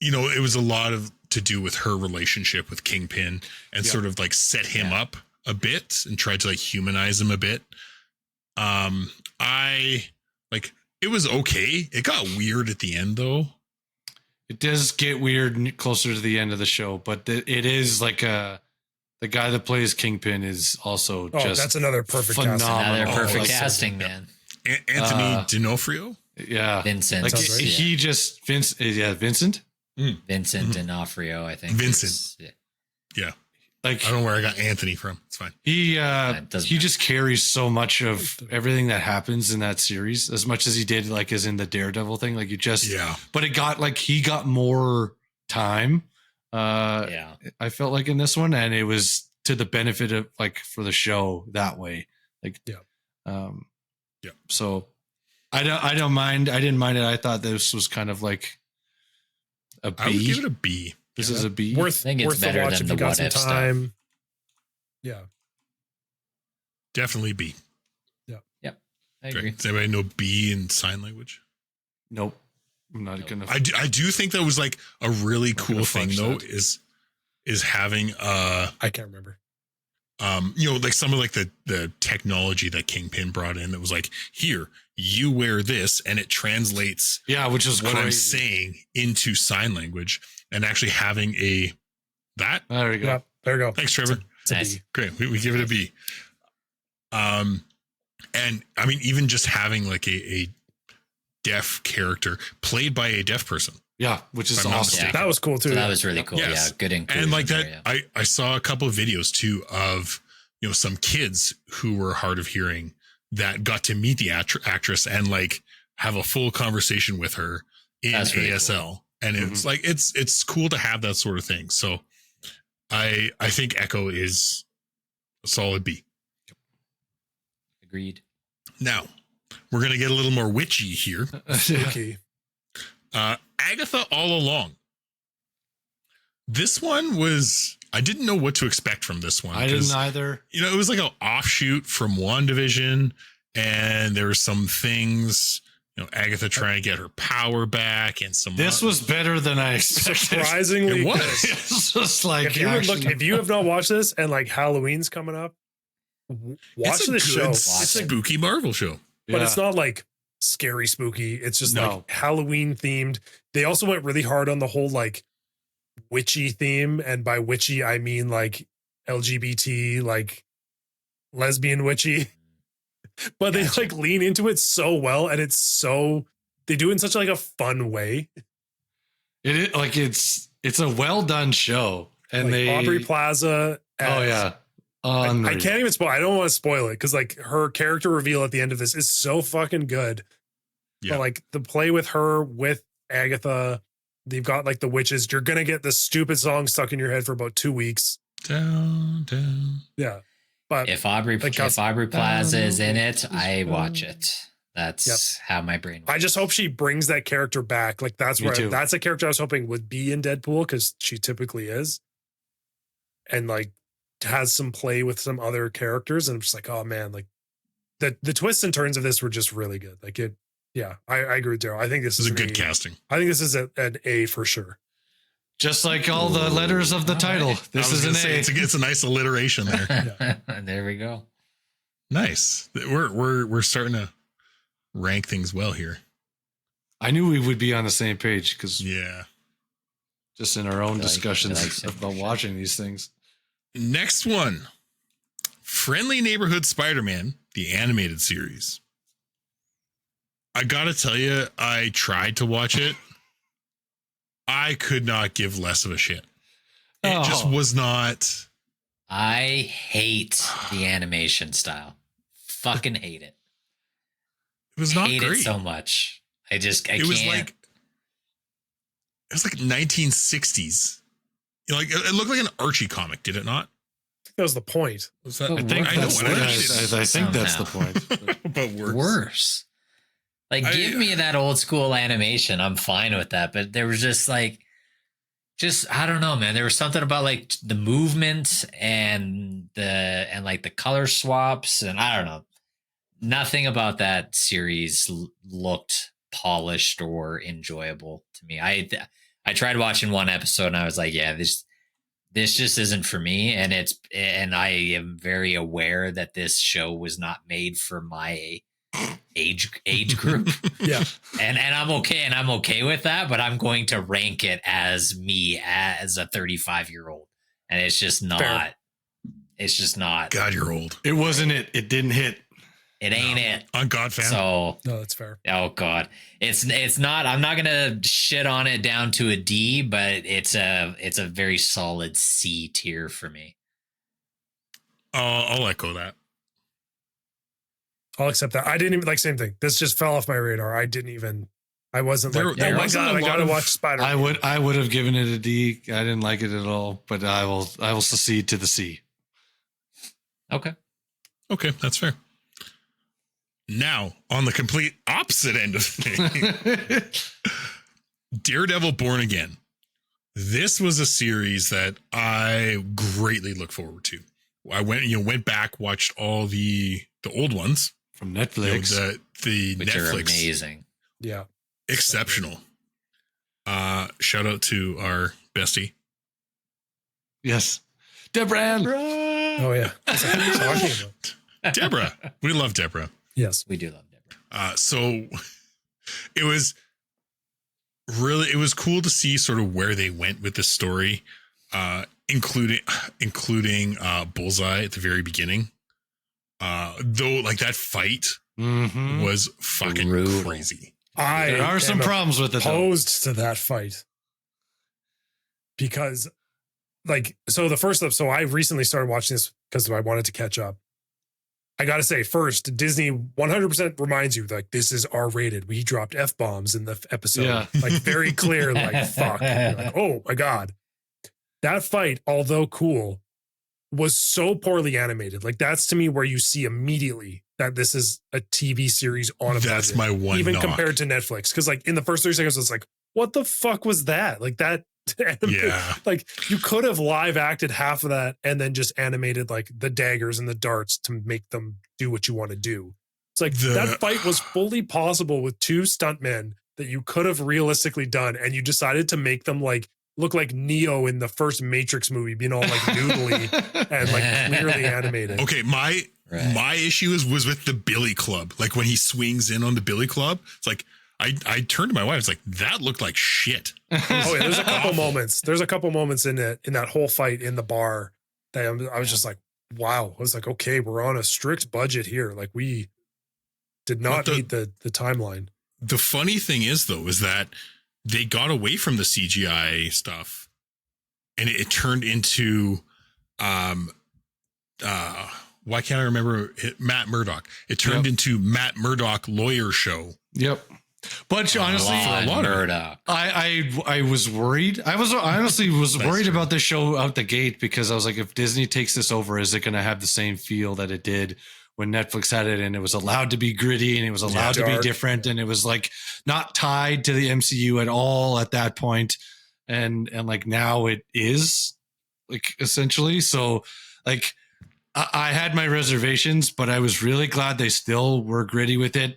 It was a lot to do with her relationship with Kingpin and sort of like set him up a bit and tried to like humanize him a bit. It was okay. It got weird at the end though. It does get weird closer to the end of the show, but it is like the guy that plays Kingpin is also just that's another perfect phenomenal. Another Oh, perfect like, casting, man. Anthony D'Onofrio. Yeah, Vincent. like Sounds right. he just Vincent. Vincent D'Onofrio, I think. Vincent. is- Like, I don't know where I got Anthony from. It's fine. he doesn't he matter. just carries so much of everything that happens in that series, as much as he did like as in the Daredevil thing. Like, but it got like he got more time. yeah. I felt like in this one, and it was to the benefit of like for the show that way. Like, So I don't mind. I didn't mind it. I thought this was kind of like a B. I would give it a B. This is a B. Worth, I think it's worth the better watch than if you the got what some if stuff. time. Yeah. Definitely B. I agree. Great. Does anybody know B in sign language? Nope. I'm not Nope. gonna. I do think that was like a really Not cool gonna thing fudge though, that. is having I can't remember. like some of like the technology that Kingpin brought in that was like, here, you wear this and it translates Yeah, which is what crazy. I'm saying into sign language, and actually having that. There you go. Yeah. There you go. Thanks, Trevor. It's a Nice. B. Great. We give it a B. And I mean, even just having like a deaf character played by a deaf person. Yeah, which is If I'm not awesome. mistaken. That was cool too. So that was really cool. Yes. Yeah, good inclusion. And like that, there, yeah. I saw a couple of videos too of, some kids who were hard of hearing that got to meet the actress and like have a full conversation with her in That's really ASL. And it's like, it's cool to have that sort of thing. So I think Echo is a solid B. Agreed. Now we're going to get a little more witchy here. Spooky. Agatha All Along. This one was, I didn't know what to expect from this one. I didn't either. You know, it was like an offshoot from WandaVision, and there were some things, you know, Agatha trying to get her power back, and some. This was better than I expected. Surprisingly, It was. good. It's just like If you have not watched this and like Halloween's coming up, watch this show. It's a spooky Marvel show. But it's not like scary spooky. It's just No. like Halloween themed. They also went really hard on the whole like witchy theme. And by witchy, I mean like LGBT, like lesbian witchy. But they like lean into it so well. And it's so, they do it in such like a fun way. It is like it's a well done show. And Like they Aubrey Plaza. Oh yeah. I Unreal. can't even spoil. I don't want to spoil it because like her character reveal at the end of this is so fucking good. Yeah. But like the play with her with Agatha, they've got like the witches. You're gonna get the stupid song stuck in your head for about 2 weeks. Down, down. Yeah, but If Aubrey Like, Plaza is in it, I watch it. That's how my brain works. I just hope she brings that character back. Like that's Me where too. that's a character I was hoping would be in Deadpool because she typically is, and like has some play with some other characters. And I'm just like, oh man, like the twists and turns of this were just really good. Like it. Yeah, I agree with Daryl. I think this This is is a good an A. casting. I think this is an A for sure. Just like all the letters of the title. This is an A. It's a nice alliteration there. There we go. Nice. We're starting to rank things well here. I knew we would be on the same page because Yeah. just in our own I like discussions similar about shit. watching these things. Next one. Friendly Neighborhood Spider-Man, the animated series. I gotta tell you, I tried to watch it. I could not give less of a shit. It just was not. I hate the animation style. Fucking hate it. It was not hate great. it so much. I it can't. was like 1960s. You know, like it looked like an Archie comic, did it not? I think that was the point. Was that? But I think I know that's, what I I, mean. I think that's the Somehow. point. But worse. worse. Like, give me that old school animation. I'm fine with that. But there was just like, I don't know, man. There was something about like the movement and like the color swaps, and I don't know. Nothing about that series looked polished or enjoyable to me. I tried watching one episode and I was like, yeah, this just isn't for me. And I am very aware that this show was not made for my age group. Yeah. And I'm okay with that, but I'm going to rank it as me as a 35-year-old. And it's just not. Fair. It's just not. God, you're old. It wasn't it. It didn't hit. It ain't it. On God fan. So, No, that's fair. oh God, it's not. I'm not gonna shit on it down to a D, but it's a very solid C tier for me. I'll echo that. I'll accept that. I didn't even like same thing. This just fell off my radar. I wasn't like, There oh my wasn't God, a I lot gotta of- watch Spider. I would have given it a D. I didn't like it at all, but I will secede to the C. Okay. Okay, that's fair. Now, on the complete opposite end of things, Daredevil Born Again. This was a series that I greatly look forward to. I went back, watched all the old ones. From Netflix. The Which are Netflix. amazing. Yeah. Exceptional. Shout out to our bestie. Yes. Debran. Oh yeah. That's what I'm talking about. Deborah. We love Deborah. Yes. We do love Deborah. So it was cool to see sort of where they went with the story, including Bullseye at the very beginning. Though like that fight Mm-hmm. was fucking Brutal. crazy. There are some problems with it. Though. Opposed to that fight because like so I recently started watching this because I wanted to catch up. I gotta say first, Disney 100% reminds you like this is R-rated. We dropped F-bombs in the episode. Yeah. Like very clear, like fuck. You're like, oh my God. That fight, although cool, was so poorly animated. Like that's to me where you see immediately that this is a TV series on a That's budget, my one even knock. compared to Netflix. Because like in the first 30 seconds, it's like, what the fuck was that? Like that. Yeah. Like you could have live acted half of that and then just animated like the daggers and the darts to make them do what you want to do. It's like that fight was fully possible with two stuntmen that you could have realistically done, and you decided to make them like look like Neo in the first Matrix movie, being all like noodly and like clearly animated. Okay, my issue was with the Billy Club. Like when he swings in on the Billy Club, it's like I turned to my wife. It's like that looked like shit. Oh yeah, there's a couple moments. There's a couple moments in that whole fight in the bar that I was just like, wow. I was like, okay, we're on a strict budget here. Like we did not meet the timeline. The funny thing is though, is that they got away from the CGI stuff, and it turned into, why can't I remember it? Matt Murdock. It turned into Matt Murdock lawyer show. Yep. But honestly, Murdoch. I was worried. I honestly was worried about this show out the gate, because I was like, if Disney takes this over, is it going to have the same feel that it did when Netflix had it, and it was allowed to be gritty and it was allowed to be different, and it was like not tied to the MCU at all at that point. And like now it is, like, essentially. So like I had my reservations, but I was really glad they still were gritty with it.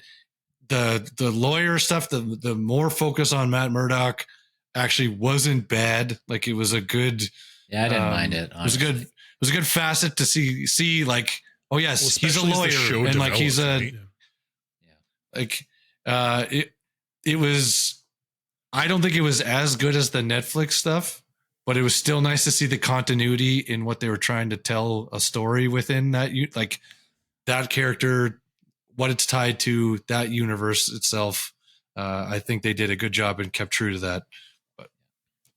The lawyer stuff, the more focus on Matt Murdock actually wasn't bad. Like it was a good, I didn't mind it. Honestly. It was a good facet to see like, oh yes, he's a lawyer, and like he's a, like it was. I don't think it was as good as the Netflix stuff, but it was still nice to see the continuity in what they were trying to tell a story within that. Like that character, what it's tied to, that universe itself. I think they did a good job and kept true to that. But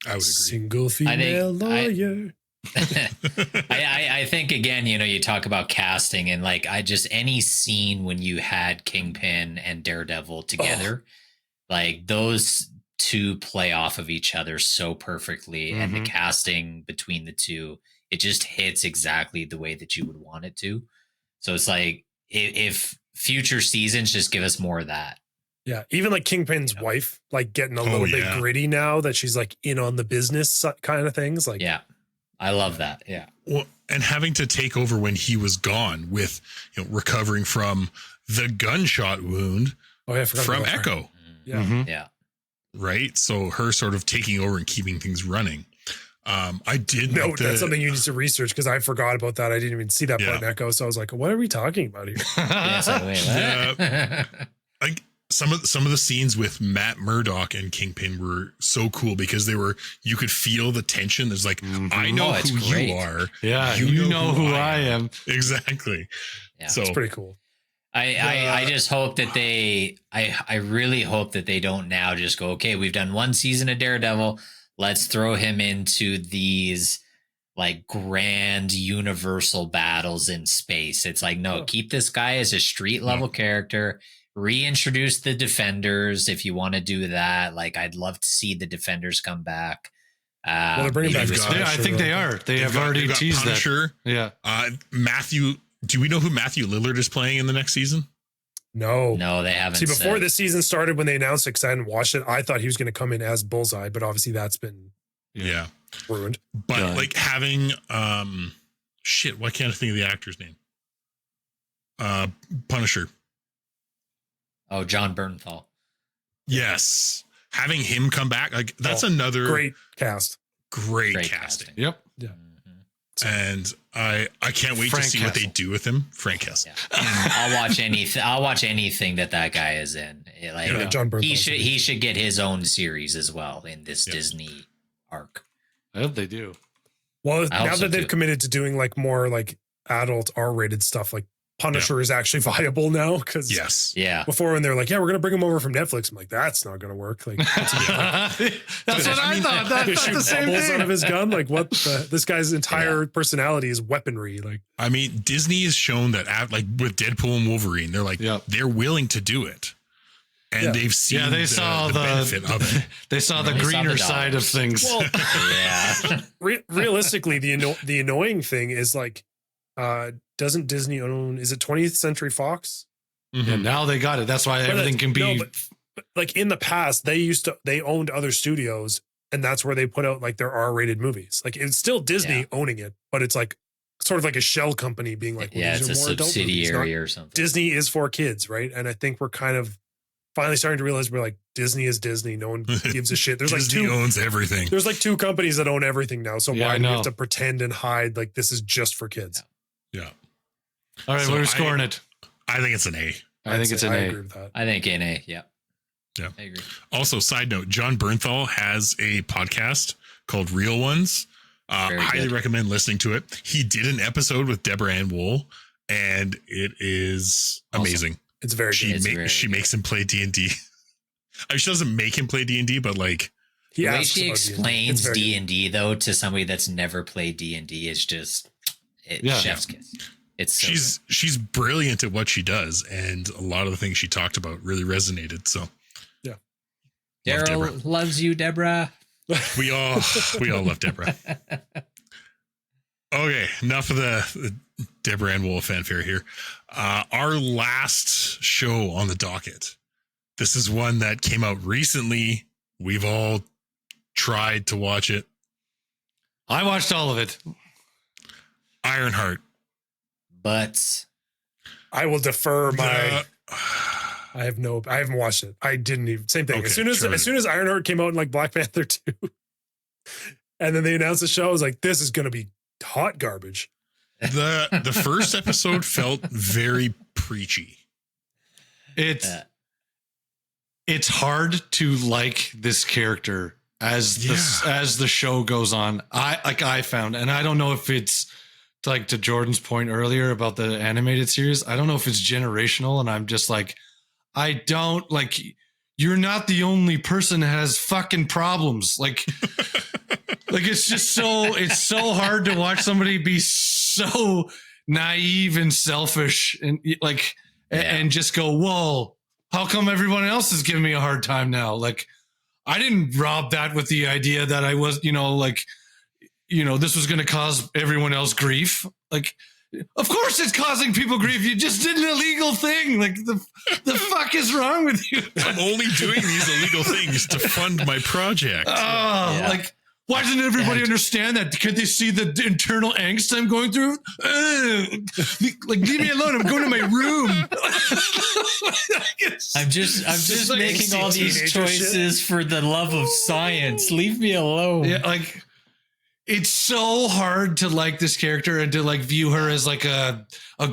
I would agree. Single female lawyer. I think again, you talk about casting, and like any scene when you had Kingpin and Daredevil together, like those two play off of each other so perfectly, and the casting between the two, it just hits exactly the way that you would want it to. So it's like if future seasons just give us more of that. Yeah, even like Kingpin's wife, like getting a little bit gritty now that she's like in on the business kind of things. Like, yeah, I love that. Yeah. Well, and having to take over when he was gone, with recovering from the gunshot wound from Echo. Yeah. Yeah. Right. So her sort of taking over and keeping things running. I did know that's something you need to research, because I forgot about that. I didn't even see that part in Echo. So I was like, what are we talking about here? Like some of the scenes with Matt Murdock and Kingpin were so cool, because you could feel the tension. There's like, I know who you are. Yeah. You know who I am. Exactly. Yeah. So it's pretty cool. I just hope that I really hope that they don't now just go, okay, we've done one season of Daredevil, let's throw him into these like grand universal battles in space. It's like, no, keep this guy as a street level character, reintroduce the Defenders if you want to do that. Like I'd love to see the Defenders come back. Well, they're bringing back I think they are. They have already teased Punisher. That. Yeah. Matthew, do we know who Matthew Lillard is playing in the next season? No, they haven't. See, before this season started, when they announced it, because I hadn't watched it, I thought he was going to come in as Bullseye, but obviously that's been ruined. But like having why can't I think of the actor's name? Punisher. Oh, John Bernthal. Yes. Having him come back, like that's another great cast. Great casting. Yep. Yeah. And I can't wait to see what they do with him. Frank Castle. Yeah. I'll watch anything that guy is in. Like John Bernthal. He should get his own series as well in this Disney arc. I hope they do. Well, now that they've committed to doing like more like adult R-rated stuff, like Punisher is actually viable now, because before when they're like, we're gonna bring him over from Netflix, I'm like, that's not gonna work. Like that's what I thought. That shoot the same bubbles thing out of his gun. Like what? This guy's entire personality is weaponry. Like I mean, Disney has shown that like with Deadpool and Wolverine, they're like they're willing to do it, and they've seen they saw the benefit of it. They saw the greener side of things. Well, realistically, the annoying thing is like, doesn't Disney own, is it 20th Century Fox? Yeah, now they got it. That's why everything can be like in the past, they owned other studios, and that's where they put out like their R-rated movies. Like it's still Disney owning it, but it's like sort of like a shell company being like, well, it's a subsidiary or something. Disney is for kids, right? And I think we're kind of finally starting to realize we're like, Disney is Disney. No one gives a shit. There's Disney like owns everything. There's like 2 companies that own everything now. So why do you have to know. pretend and hide like this is just for kids? Yeah. All right, So what are we scoring it? I think it's an A. I think it's an I A. agree with that. I think an A. Yeah. Yeah. I agree. Also, side note, John Bernthal has a podcast called Real Ones. Very highly good. recommend listening to it. He did an episode with Deborah Ann Wool, and it is Awesome. amazing. It's very She good. very makes him play D&D. I mean, she doesn't make him play D&D, but like He The way asks she about explains D&D. D&D though to somebody that's never played D&D is just chef's kiss. It's so she's brilliant at what she does, and a lot of the things she talked about really resonated. So good. Love Deborah. Daryl loves you, Deborah. we all love Deborah. Okay, enough of the Deborah Ann Wool fanfare here. Our last show on the docket. This is one that came out recently. We've all tried to watch it. I watched all of it. Ironheart. But I will defer my. Uh, I haven't watched it. I didn't even. Same thing. Okay, as soon as Ironheart came out in like Black Panther 2, and then they announced the show, I was like, this is going to be hot garbage. the first episode felt very preachy. It's hard to like this character as the show goes on. I found, and I don't know if it's like to Jordan's point earlier about the animated series. I don't know if it's generational, and I'm just like, I don't like. You're not the only person that has fucking problems. Like, like it's so hard to watch somebody be so naive and selfish and like, and just go, whoa. How come everyone else is giving me a hard time now? Like, I didn't rob that with the idea that I was, this was going to cause everyone else grief. Like, of course it's causing people grief. You just did an illegal thing. Like, the fuck is wrong with you? I'm only doing these illegal things to fund my project. Like, why doesn't everybody understand that? Can't they see the internal angst I'm going through? Like, leave me alone. I'm going to my room. I'm just like making all these teenager choices for the love of science. Leave me alone. Yeah, like it's so hard to like this character and to like view her as like a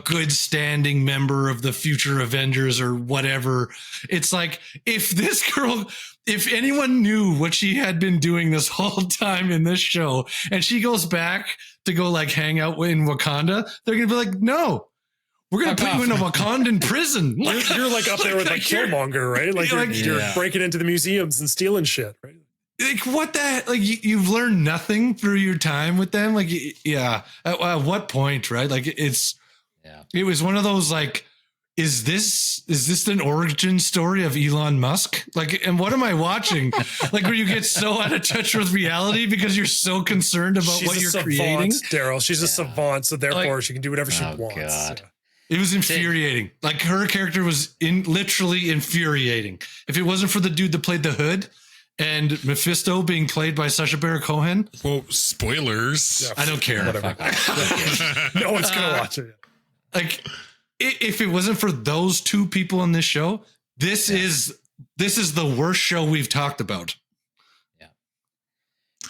good standing member of the future Avengers or whatever. It's like if anyone knew what she had been doing this whole time in this show and she goes back to go like hang out in Wakanda, they're going to be like, no, we're going to put you in a Wakandan prison. You're like up there with like Killmonger, right? Like you're breaking into the museums and stealing shit, right? Like what the heck? Like you've learned nothing through your time with them. Like, yeah. At what point, right? Like it was one of those like, is this an origin story of Elon Musk? Like, and what am I watching? Like where you get so out of touch with reality because you're so concerned about what you're creating. Daryl, she's a savant, so therefore she can do whatever she wants. God. It was infuriating. Like her character was literally infuriating. If it wasn't for the dude that played the Hood and Mephisto being played by Sacha Baron Cohen. Well, spoilers. Yeah, I don't care. Whatever. No one's gonna watch it. Like, if it wasn't for those two people in this show, this is the worst show we've talked about. Yeah.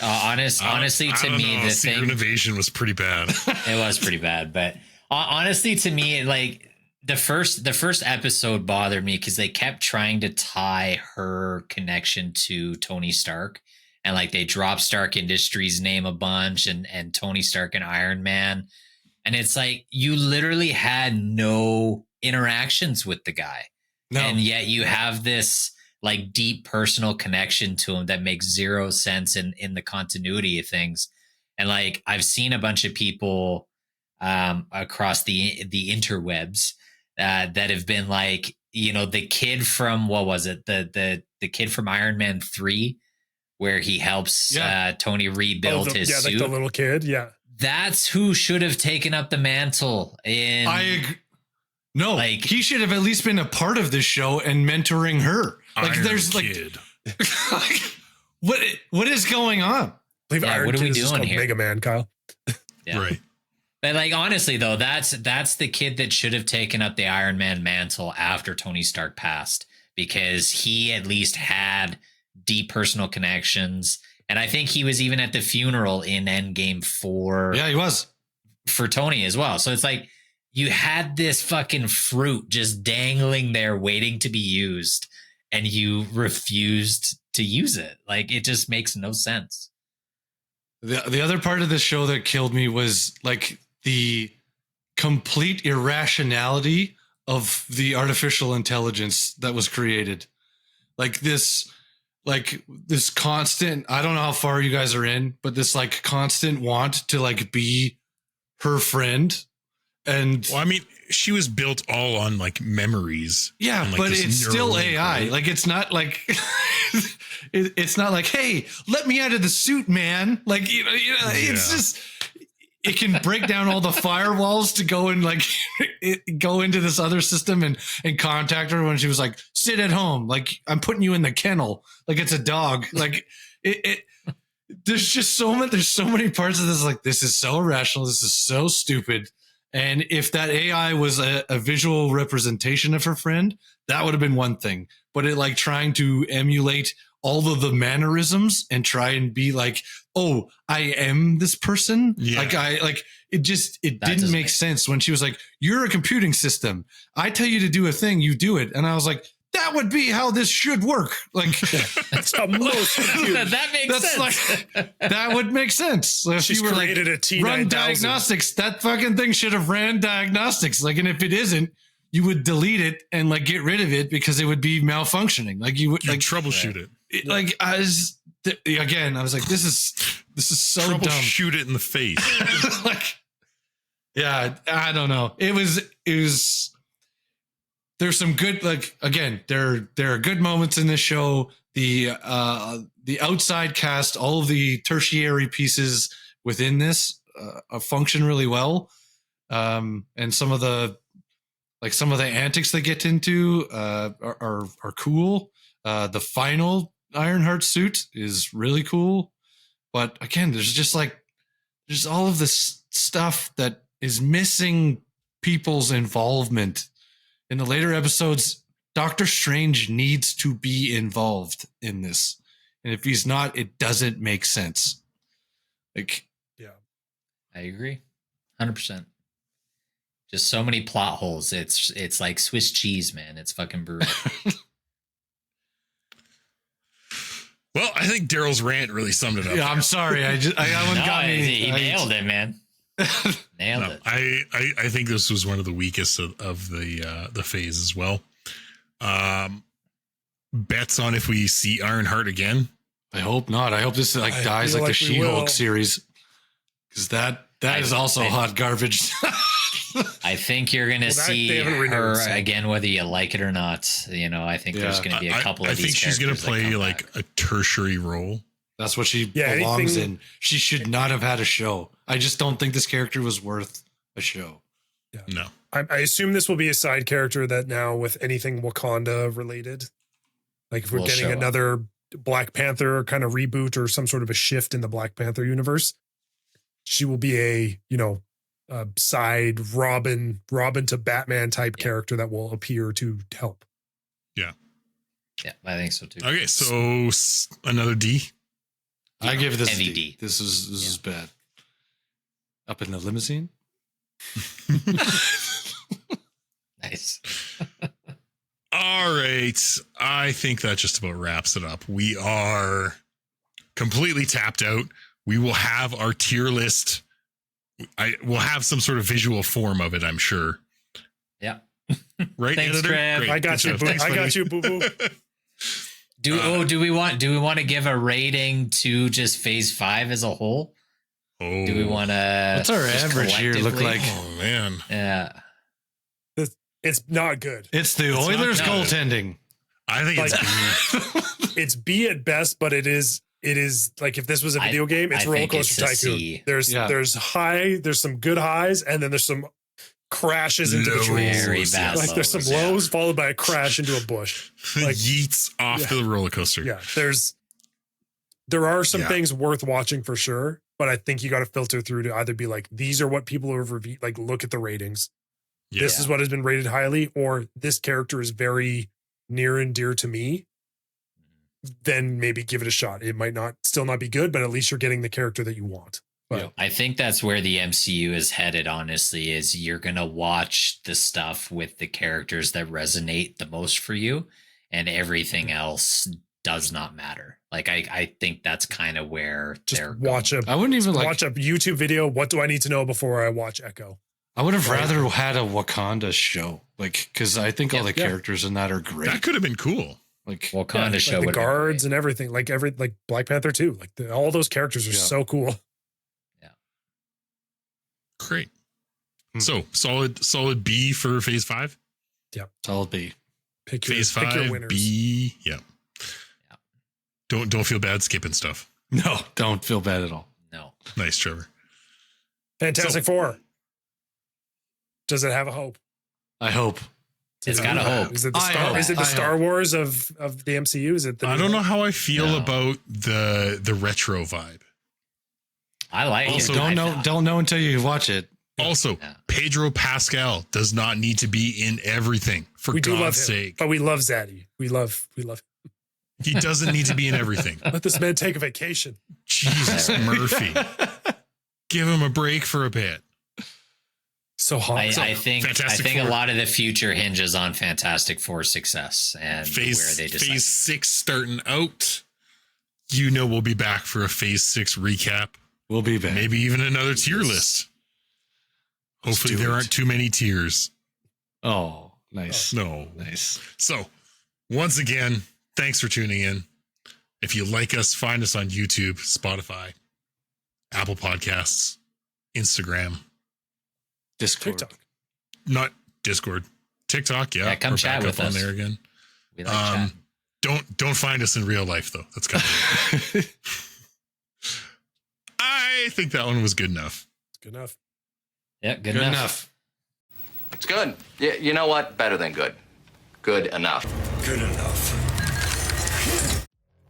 Honestly, to me, the Secret thing Invasion was pretty bad. it was pretty bad, but honestly, to me, like the first episode bothered me because they kept trying to tie her connection to Tony Stark, and like they dropped Stark Industries' name a bunch, and Tony Stark and Iron Man. And it's like you literally had no interactions with the guy. No. And yet you have this like deep personal connection to him that makes zero sense in the continuity of things. And like I've seen a bunch of people across the interwebs that have been like, the kid from what was it? The kid from Iron Man 3 where he helps Tony rebuild his suit. Like the little kid, yeah. That's who should have taken up the mantle. I agree. No, like he should have at least been a part of this show and mentoring her. Like Iron there's Kid. like what is going on? I believe Yeah, Iron what are Kid we is just doing called here? Mega Man, Kyle. Yeah. Right. But like honestly though, that's the kid that should have taken up the Iron Man mantle after Tony Stark passed, because he at least had deep personal connections. And I think he was even at the funeral in Endgame Yeah, he was. for Tony as well. So it's like you had this fucking fruit just dangling there waiting to be used, and you refused to use it. Like it just makes no sense. The other part of the show that killed me was like the complete irrationality of the artificial intelligence that was created. Like this constant, I don't know how far you guys are in, but this like constant want to like be her friend. And Well, I mean, she was built all on like memories. yeah, and, like, but this it's still neural AI. link, right? Like it's not like it's not like, hey, let me out of the suit, man. Like you know, it's Yeah. just it can break down all the firewalls to go and like go into this other system and contact her when she was like, sit at home. Like I'm putting you in the kennel. Like it's a dog. Like it there's just there's so many parts of this. Like, this is so irrational. This is so stupid. And if that AI was a visual representation of her friend, that would have been one thing. But it like trying to emulate all of the mannerisms and try and be like, oh, I am this person. Yeah. It didn't make sense when she was like, you're a computing system. I tell you to do a thing, you do it. And I was like, that would be how this should work. Like That's how most computers. That makes sense. like, that would make sense. So if She's you were like, created a T9000. run diagnostics, that fucking thing should have ran diagnostics. Like, and if it isn't, you would delete it and like get rid of it because it would be malfunctioning. Like you would You like troubleshoot it. like I was again, I was like, this is so dumb. Troubleshoot it in the face. Like, yeah, I don't know. It was there's some good, like, again, there are good moments in this show. The outside cast, all of the tertiary pieces within this function really well. And some of the antics they get into are cool. The final Ironheart suit is really cool. But again, there's all of this stuff that is missing people's involvement. In the later episodes, Doctor Strange needs to be involved in this. And if he's not, it doesn't make sense. Like, Yeah. I agree. 100%. Just so many plot holes. It's like Swiss cheese, man. It's fucking brutal. Well, I think Daryl's rant really summed it up. yeah, I'm sorry. That one got me. He nailed it, man. Nailed No, it. I think this was one of the weakest of the phase as well. Bets on if we see Ironheart again. I hope not. I hope this like I dies feel like the like we will. She-Hulk series. Because that is also hot garbage. I think you're going to Well, see they haven't renewed, her so. again, whether you like it or not. You know, I think there's Yeah. going to be a couple I of these think she's going to characters that play come like back. a tertiary role. That's what she Yeah, belongs anything- in. She should not have had a show. I just don't think this character was worth a show. No. I assume this will be a side character that now with anything Wakanda related, like if we're Will getting show up. another Black Panther kind of reboot or some sort of a shift in the Black Panther universe, she will be a side Robin to Batman type character that will appear to help. Yeah, I think so too. Okay, so another D. I give this heavy a D. D. This is bad. Up in the limousine. Nice. All right. I think that just about wraps it up. We are completely tapped out. We will have our tier list. We'll have some sort of visual form of it, I'm sure. Yeah. Right, Thanks, editor? Trev. Great. I got Good you, stuff. boo. Thanks, I buddy. got you, boo boo. Do we want to give a rating to just phase 5 as a whole? Oh, Do we want to? What's our average year look like? Oh man. Yeah. It's not good. It's the It's not Oilers good. goaltending. I think it's Like- It's B at best, but it is like if this was a I- video game, it's I Roller think Coaster it's a Tycoon. C. There's some good highs, and then there's some crashes into the tree. Very bad Like there's some lows followed by a crash into a bush. Like Yeets off to the roller coaster. Yeah, there are some things worth watching for sure, but I think you got to filter through to either be like, these are what people have reviewed, like look at the ratings. Yeah. This is what has been rated highly, or this character is very near and dear to me. Then maybe give it a shot. It might still not be good, but at least you're getting the character that you want. But I think that's where the MCU is headed, honestly, is you're going to watch the stuff with the characters that resonate the most for you, and everything else does not matter. Like, I think that's kind of where they're watch going. I wouldn't even watch a YouTube video. What do I need to know before I watch Echo? I would have rather had a Wakanda show, like, because I think all the characters in that are great. That could have been cool. Like Wakanda show, like the guards and everything, like Black Panther too. Like all those characters are so cool. Yeah, great. So solid B for phase 5. Yeah, solid B. Pick phase 5 your winners. B. Yeah. Don't feel bad skipping stuff. No, don't feel bad at all. No. Nice, Trevor. Fantastic Four. Does it have a hope? I hope. It's got a hope. Is it the Star Wars of the MCU? Is it? I don't know how I feel about the retro vibe. I like also, it. Don't know until you watch it. Also, Pedro Pascal does not need to be in everything. For God's sake, but we love Zaddy. We love him. He doesn't need to be in everything. Let this man take a vacation. Jesus, Murphy. Give him a break for a bit. So hot. I think a lot of the future hinges on Fantastic Four's success and where they decide. Phase 6 starting out. We'll be back for a phase 6 recap. We'll be back. Maybe even another tier list. Hopefully there aren't too many tiers. Oh, nice. No. Nice. So, once again, thanks for tuning in. If you like us, find us on YouTube, Spotify, Apple Podcasts, Instagram, Discord. TikTok. Not Discord. TikTok, yeah. Come chat with us on there again. We like chat. Don't find us in real life though. That's kind of I think that one was good enough. Good enough. Yeah, good enough. It's good. You know what? Better than good. Good enough. Good enough.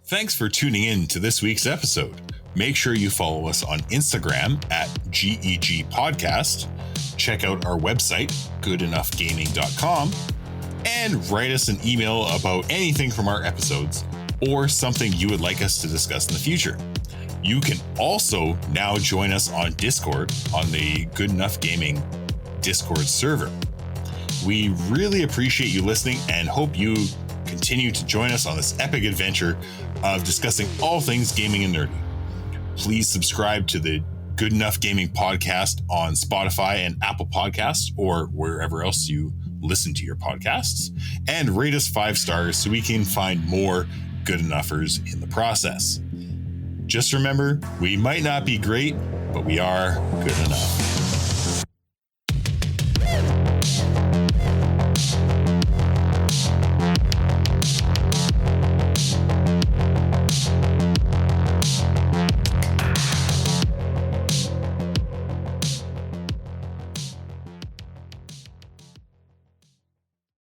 Thanks for tuning in to this week's episode. Make sure you follow us on Instagram at GEG Podcast. Check out our website, goodenoughgaming.com, and write us an email about anything from our episodes or something you would like us to discuss in the future. You can also now join us on Discord on the Good Enough Gaming Discord server. We really appreciate you listening and hope you continue to join us on this epic adventure of discussing all things gaming and nerdy. Please subscribe to the Good Enough Gaming podcast on Spotify and Apple Podcasts or wherever else you listen to your podcasts, and rate us 5 stars so we can find more good enoughers in the process. Just remember, we might not be great, but we are good enough.